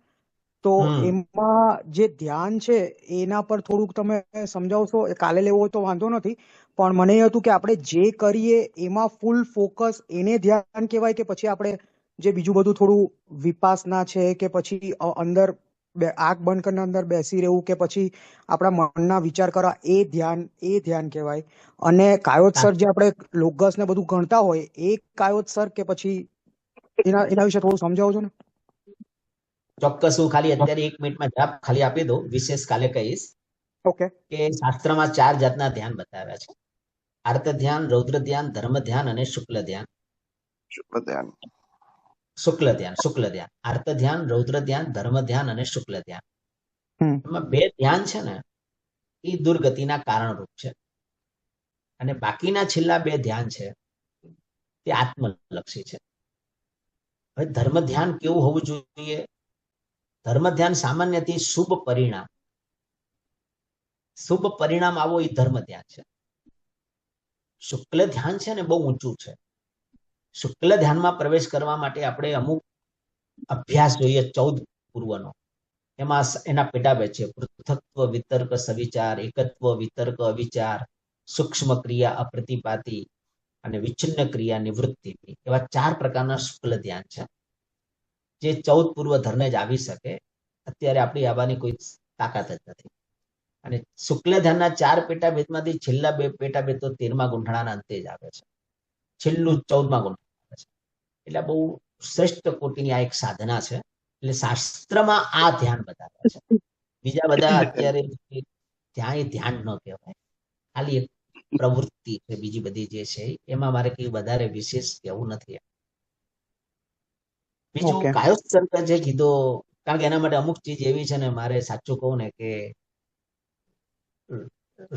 તો એમાં જે ધ્યાન છે એના પર થોડુંક તમે સમજાવશો? કાલે લેવો હોય તો વાંધો નથી, પણ મને એ હતું કે આપણે જે કરીએ એમાં ફૂલ ફોકસ એને ધ્યાન કહેવાય, કે પછી આપણે જે બીજું બધું થોડું વિપાસના છે, કે પછી અંદર આંખ બંધ કરીને અંદર બેસી રહેવું, કે પછી આપણા મનના વિચાર કરવા, એ ધ્યાન કહેવાય? અને કાયોત્સર જે આપણે લોગસ ને બધું ગણતા હોય, એ કાયોત્સર કે પછી એના વિશે થોડું સમજાવો છો ને? ચોક્કસ. હું ખાલી અત્યારે 1 મિનિટમાં જવાબ ખાલી આપી દઉં, વિશેષ કાલે કહીશ. ઓકે. કે શાસ્ત્રમાં 4 જાતના ધ્યાન બતાવ્યા છે: આર્ત ધ્યાન, રૌદ્ર ધ્યાન, ધર્મ ધ્યાન અને શુક્લ ધ્યાન. શુક્લ ધ્યાન. આર્ત ધ્યાન, રૌદ્ર ધ્યાન, ધર્મ ધ્યાન અને શુક્લ ધ્યાન. એમાં 2 ધ્યાન છે ને, એ દુર્ગતિના કારણરૂપ છે. અને બાકીના છેલ્લા 2 ધ્યાન છે તે આત્મલક્ષી છે. હવે ધર્મ ધ્યાન કેવું હોવું જોઈએ? ધર્મ ધ્યાન સામાન્યથી શુભ પરિણામ આવો એ ધર્મ ધ્યાન છે. શુક્લ ધ્યાન છે ને, બહુ ઊંચું છે. શુક્લ ધ્યાનમાં પ્રવેશ કરવા માટે આપણે અમુક અભ્યાસ જોઈએ, 14 પૂર્વનો. એમાં એના પેટાભેદ છે: પૃથક્ત્વ, વિતર્ક, સવિચાર, એકત્વ, વિતર્ક, અવિચાર, સૂક્ષ્મ ક્રિયા, અપ્રતિપાતી અને વિચ્છિન્ન ક્રિયા, નિવૃત્તિ. એવા 4 પ્રકારના શુક્લ ધ્યાન છે, જે 14 પૂર્વધર્ને જ આવી શકે. અત્યારે આપણી આવવાની કોઈ તાકાત જ નથી. અને શુક્લ ધ્યાનના 4 પેટાભેદમાંથી છેલ્લા 2 પેટાભેદ તો 13મા ગુંઠાણાના અંતે જ આવે છે, છેલ્લું 14મા ગુંઠાણા આવે છે. એટલે બહુ શ્રેષ્ઠ કોટીની આ એક સાધના છે. એટલે શાસ્ત્રમાં આ ધ્યાન બતાવે છે. બીજા બધા અત્યારે ધ્યાન એ ધ્યાન ન કહેવાય, ખાલી એક પ્રવૃત્તિ છે. બીજી બધી જે છે એમાં મારે કઈ વધારે વિશેષ કહેવું નથી. બીજું કાયોત્સર્ગ જે કીધો, કારણ કે એના માટે અમુક ચીજ એવી છે ને, મારે સાચું કહું ને કે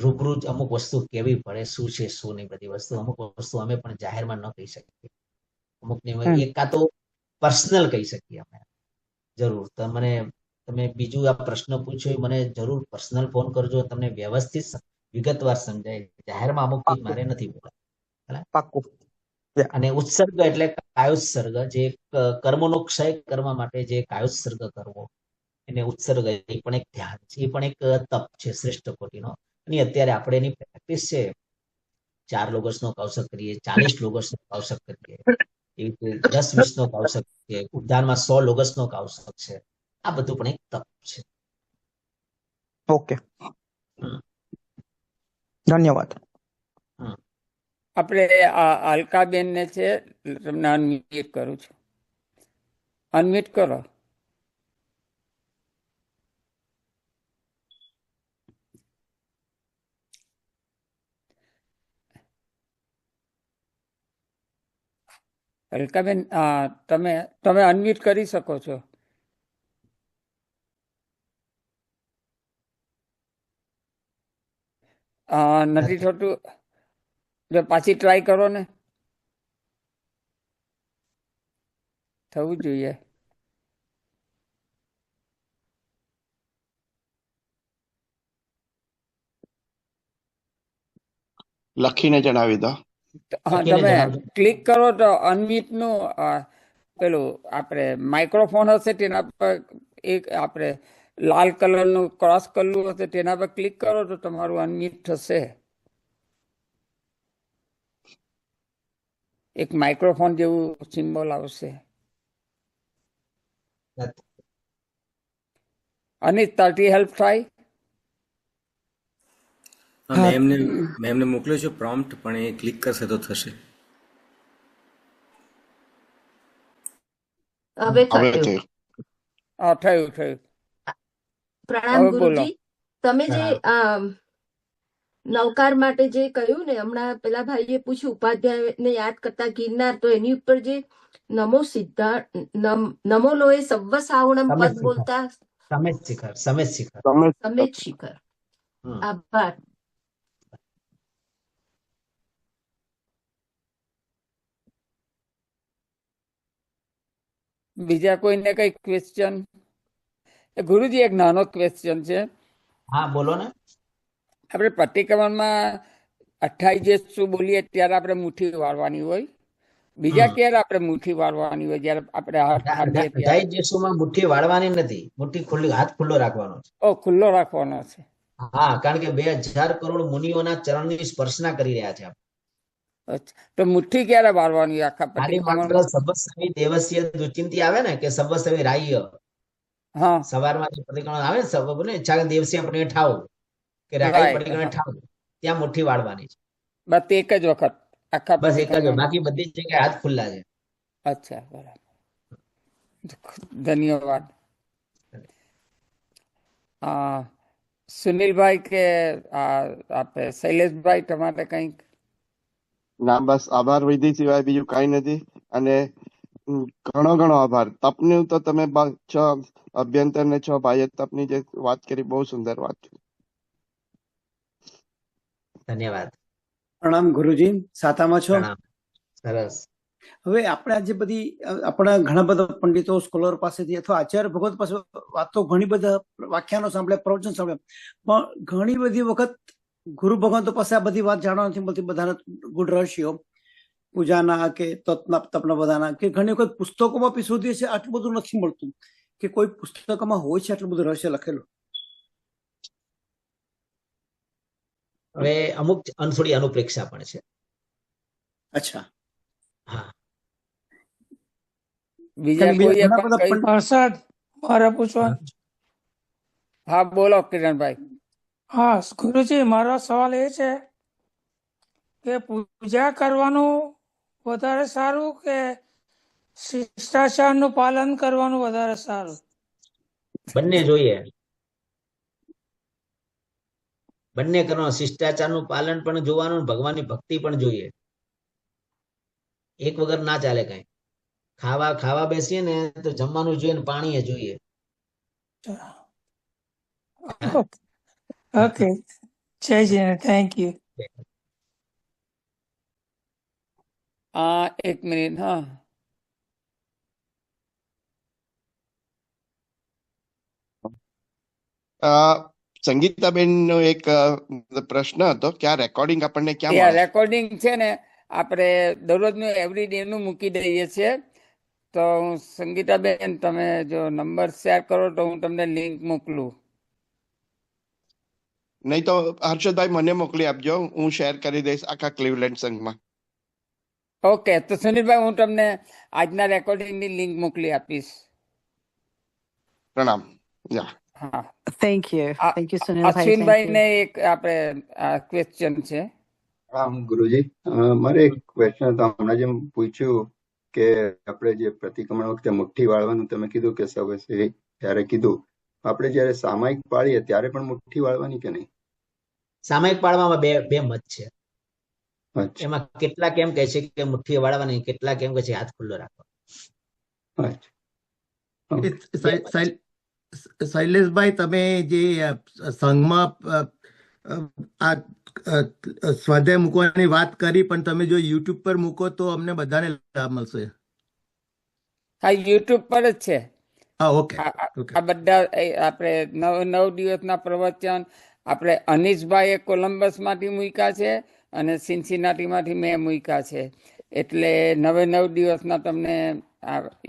રૂબરૂ જ અમુક વસ્તુ કેવી પડે, શું છે શું નહીં, બધી વસ્તુ. અમુક વસ્તુ અમે પણ જાહેરમાં ન કહી શકીએ. અમુકની એકા તો પર્સનલ કહી શકીએ અમે. જરૂર તમે બીજું આ પ્રશ્ન પૂછ્યો, મને જરૂર પર્સનલ ફોન કરજો, તમને વ્યવસ્થિત વિગતવાર સમજાય. જાહેરમાં અમુક ચીજ મારે નથી બોલાય. અને ઉત્સર્ગ એટલે કાયોત્સર્ગ, જે કર્મનો ક્ષય કરવા માટે જે કાયોત્સર્ગ કરવો, એને ઉત્સર્ગ. એ પણ એક ધ્યાન છે, એ પણ એક તપ છે શ્રેષ્ઠ કોટીનો. અને અત્યારે આપણે એની પ્રેક્ટિસ છે. 4 લોગસનો કૌશક કરીએ, 40 લોગસનો કૌશક કરીએ, એવી રીતે 10-20 નો કૌશક છે, ઉદ્ધારમાં 100 લોગસનો કૌશક છે. આ બધું પણ એક તપ છે. ઓકે, ધન્યવાદ. આપણે અલકાબેન ને છે, તમને અનમ્યુટ કરું છું. અનમ્યુટ કરો. અલકાબેન, તમે અનમ્યુટ કરી શકો છો. નથી થતું, જો પાછી ટ્રાય કરો ને, થવું જોઈએ. લખીને જણાવી દો. હા, તમે ક્લિક કરો તો અનમ્યુટ નું પેલું આપણે માઇક્રોફોન હશે તેના પર એક આપણે લાલ કલરનું ક્રોસ કરેલું હશે, તેના પર ક્લિક કરો તો તમારું અનમ્યુટ થશે. એક માઇક્રોફોન જેવું સિમ્બોલ આવશે. અને તારથી હેલ્પ થાય. મેમને મોકલ્યો છે પ્રોમ્પ્ટ, પણ એ ક્લિક કરશે તો થશે. હવે થયું. પ્રણામ ગુરુજી. તમે જે નવકાર માટે જે કહ્યું ને, હમણાં પેલા ભાઈએ પૂછ્યું ઉપાધ્યાયને યાદ કરતા ગિરનાર, તો એની ઉપર જે નમો સિદ્ધાર્થ નમો લોએ સવ્વ સાવણમ પદ બોલતા સમેત શિખર. આભાર. બીજા કોઈને કઈ ક્વેશ્ચન? ગુરુજી, એક નાનો ક્વેશ્ચન છે. હા, બોલો ને. આપણે પ્રતિક્રમણમાં 28 જે શું બોલીએ ત્યારે આપણે મુઠ્ઠી વાળવાની હોય, બીજા ક્યારે આપણે મુઠ્ઠી વાળવાની હોય? જયારે આપણે હાથ કાઢીએ ત્યારે. 28 જેસુમાં મુઠ્ઠી વાળવાની નથી, મુઠ્ઠી ખુલ્લી, હાથ ખુલ્લો રાખવાનો છે. ખુલ્લો રાખવાનો છે. હા, કારણ કે 2000 કરોડ મુનિઓના ચરણની સ્પર્શના કરી રહ્યા છે. તો મુઠ્ઠી ક્યારે વાળવાની? આખા ખાલી માત્ર સબસ્સવી દેવસ્ય દુચિંતી આવે ને, કે સબસ્સવી રાહ્ય. હા, સવારમાં જે પરિક્રમા આવે ને, સબને ઈચ્છા દેવસ્ય આપણે ઠાવ કે રાહી પરિક્રમા ઠાવ, ત્યાં મુઠ્ઠી વાળવાની છે. બસ એક જ વખત આખા? બસ એક જ. બાકી બધી જ જગ્યાએ હાથ ખુલ્લા છે. અચ્છા, બરાબર. ધન્યવાદ. સુનિલભાઈ કે આપણે શૈલેષભાઈ, તમારે કંઈક? ના, બસ આભાર વિધિ સિવાય બીજું કઈ નથી. અને ઘણો આભાર. તપનું તો તમે 6 અભ્યંતર ને 6 બાહ્ય તપની જે વાત કરી, બહુ સુંદર વાત કરી. ધન્યવાદ. પ્રણામ ગુરુજી, સાતામાં છો? સરસ. હવે આપણે આજે બધી આપણા ઘણા બધા પંડિતો, સ્કોલર પાસેથી અથવા આચાર્ય ભગવત પાસે વાતો, ઘણી બધા વ્યાખ્યાનો સાંભળ્યા, પ્રવચન સાંભળ્યા, પણ ઘણી બધી વખત ગુરુ ભગવંતો પાસે આ બધી વાત જાણવા નથી મળતી. બધાના ગુડ રહસ્યો પૂજાના કે તપના બધાના, કે ઘણી વખત પુસ્તકોમાં બી શોધીએ છીએ, આટલું બધું નથી મળતું. કે કોઈ પુસ્તકમાં હોય છે આટલું બધું રહસ્ય લખેલું? હવે અમુક થોડી અનુપ્રેક્ષા પણ છે. અચ્છા. હા, બીજા કારણ કે બીજા કોઈએ ઘણા પણ બધા કઈ? હર્ષદ, મારે પૂછવા. હા, બોલો કિરણભાઈ. હા ગુરુજી, મારો સવાલ એ છે કે પૂજા કરવાનું વધારે સારું કે શિષ્ટાચારનું પાલન કરવાનું વધારે સારું? બંને જોઈએ. બંને કરવાનું, શિષ્ટાચારનું પાલન પણ જોવાનું, ભગવાનની ભક્તિ પણ જોઈએ. એક વગર ના ચાલે કઈ. ખાવા બેસીએ ને તો જમવાનું જોઈએ ને પાણી જોઈએ. હા? ઓકે, જય જીને, થેન્ક યુ. એક મિનિટ. હા, સંગીતાબેન નો એક પ્રશ્ન હતો કે આ રેકોર્ડિંગ આપણને ક્યાં એ મળે? રેકોર્ડિંગ છે ને આપણે દરરોજનું એવરીડે નું મૂકી દઈએ છીએ. તો સંગીતાબેન, તમે જો નંબર શેર કરો તો હું તમને લિંક મોકલું. નહીં તો હર્ષદભાઈ મને મોકલી આપજો, હું શેર કરી દઈશ આખા ક્લિવલેન્ડ સંઘમાં. ઓકે, તો સુનિલભાઈ, હું તમને આજના રેકોર્ડિંગની લિંક મોકલી આપીશ. પ્રણામ. યા. હા, Thank you. આ Thank you, Sunilbhai. Thank Ashwinbhai you. ને એક આપણે ક્વેશ્ચન છે. હા ગુરુજી, મારે એક ક્વેશ્ચન હતો. હમણાં જેમ પૂછ્યું કે આપણે જે પ્રતિક્રમણ વખતે મુઠ્ઠી વાળવાનું તમે કીધું કે સવારે ત્યારે કીધું, આપણે જયારે સામાયિક પાડીએ ત્યારે પણ મુઠ્ઠી વાળવાની કે નહીં? સામાયિક પાળવામાં બે મત છે. અચ્છા. એમાં કેટલાક એમ કહે છે કે મુઠ્ઠી વાળવાની, કેટલાક એમ કહે છે હાથ ખુલ્લો રાખવો. અચ્છા. ઓકે. શૈલેષભાઈ, તમે જે સંઘમાં આ સ્વાધ્યાય મૂકવાની વાત કરી, પણ તમે જો યુટ્યુબ પર મૂકો તો અમને બધાને લાભ મળશે. હા, યુટ્યુબ પર જ છે. હા, ઓકે. આ બધા આપણે 9 દિવસના પ્રવચન આપણે અનીશભાઈએ કોલમ્બસ માંથી મૂક્યા છે અને સિન્સિનાટી માંથી મેં મૂક્યા છે. એટલે 9 દિવસના તમને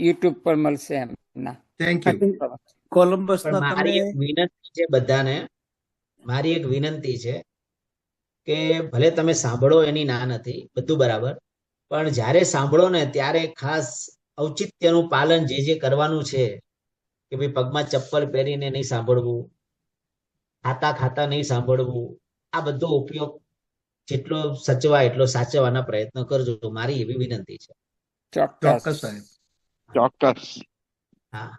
યુટ્યુબ પર મળશે એમના. Thank you. કોલમ્બસ પણ મારી એક વિનંતી છે બધાને, મારી એક વિનંતી છે કે ભલે તમે સાંભળો એની ના નથી, બધું બરાબર, પણ જ્યારે સાંભળો ને ત્યારે ખાસ ઔચિત્યનું પાલન જે કરવાનું છે, કે ભાઈ પગમાં ચપ્પલ પહેરીને નહીં સાંભળવું, ખાતા નહીં સાંભળવું, આ બધો ઉપયોગ જેટલો સચવાય એટલો સાચવવાના પ્રયત્ન કરજો. મારી એવી વિનંતી છે. ચોક્કસ સાહેબ. ચોક્કસ. હા,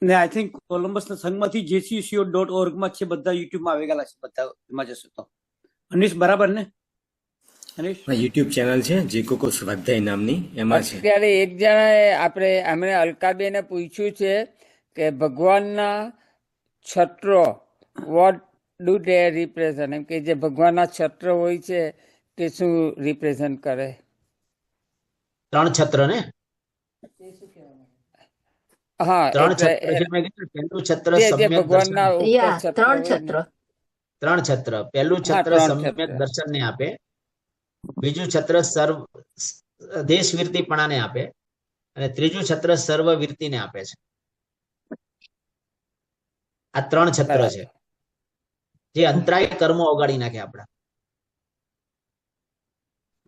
ને આઈ થિંક કોલમ્બસના સંઘમાંથી jcco.org માં છે, બધા યુટ્યુબમાં આવી ગયેલા છે, બધા એમાં જશો તો. અનીશ, બરાબર ને? અનીશ, યુટ્યુબ ચેનલ છે જે કોકો સ્વાધ્યાય નામની, એમાં છે. અત્યારે એક જણાએ એમણે અલકાબેને પૂછ્યું છે કે ભગવાનના છત્રો વોટ ડુ ધે રિપ્રેઝન્ટ, એમ કે જે ભગવાનના છત્ર હોય છે તે શું રિપ્રેઝન્ટ કરે? 3 છત્ર ને? હા, 3 છત્ર છે. મેં કીધું પહેલું છત્ર જે સમ્યક ભગવાનના દર્શન. યા, ઉપર છત્ર 3 હોય ને. છત્ર. 3 છત્ર. પહેલું હા, છત્ર 3 સમ્યક છત્ર. દર્શનને આપે, બીજું છત્ર દેશવીરતીપણાને આપે, અને ત્રીજું છત્ર સર્વવીરતીને આપે છે. આ 3 છત્ર છે જે અંતરાય કર્મો ઓગાળી નાખે આપણા.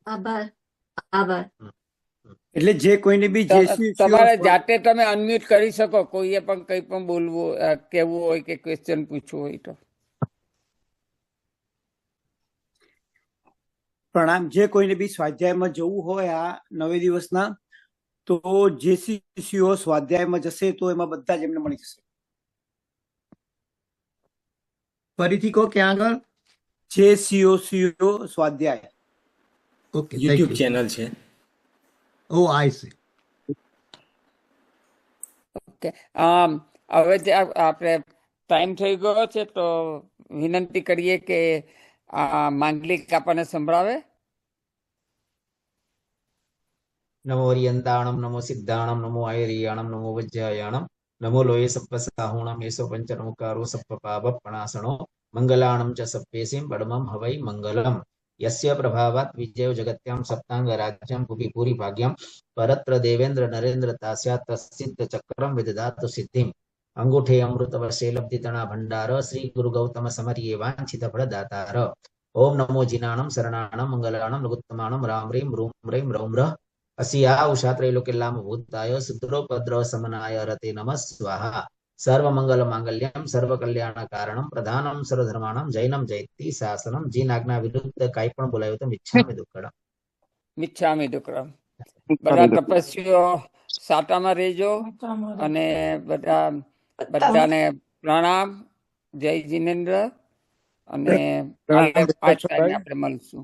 આભાર. આભાર. એટલે જે કોઈને બી તમારે જાતે તમે અનમ્યુટ કરી શકો, કોઈએ પણ કંઈ પણ બોલવું, કહેવું હોય કે ક્વેશ્ચન પૂછવું હોય તો. પ્રણામ. જે કોઈને બી સ્વાધ્યાયમાં જવું હોય આ 9 દિવસના, તો jcco સ્વાધ્યાયમાં જશે તો એમાં બધા જ એમને મળી જશે. ફરીથી કહો, ક્યાં આગળ? jcco સ્વાધ્યાય. ઓકે, યુટ્યુબ ચેનલ છે. ઓ આઈ સી. ઓકે, હવે જે આપણે ટાઈમ થઈ ગયો છે તો વિનંતી કરીએ કે માંડલિક આપણને સંભળાવે. નમો હરિયંતાણમ, નમો સિદ્ધાણમ, નમો આયરિયાણમ, નમો વજ્જાયાણમ, નમો લોય સપ્પસાહુણમ, એસો પંચનમુકારો સપ્પ પાપ પણાસણો, મંગલાણમ ચ સપ્પેસીમ પડમમ હવૈ મંગલમ. यस्य प्रभावात् विजयो जगत्यां सप्तांग राज्यं भुवि भूरि भाग्यं परत्र देवेन्द्र नरेन्द्र तास्यात् तस्सिद्ध चक्रं विदधातु सिद्धिम् अंगूठे अमृत वशे लब्धितणा भंडार श्री गुरु गौतम समर्ये वांछित फलदातार ओम नमो जिनाणं शरणाणं मंगलाणं लघुत्तमाणं राम ह्रीं रूम ह्रीं रौम रः असिया उषा त्रैलोक्यलाम भूताय सुद्रोपद्रव समनाय रते नमः स्वाहा सर्वमंगल मांगल्यं सर्वकल्याणकारणं प्रधानं सर्वधर्माणां जैनं जयति शासनं जीनाज्ञा विरुद्ध काई पण बोलाયું તો મિચ્છામિ દુક્કડમ. મિચ્છામિ દુક્કડમ. બધા તપસ્વીઓ સાટામાં રહેજો અને બધાને પ્રણામ. જય જીનેન્દ્ર અને કાલે 5 વાગે આપણે મળશું.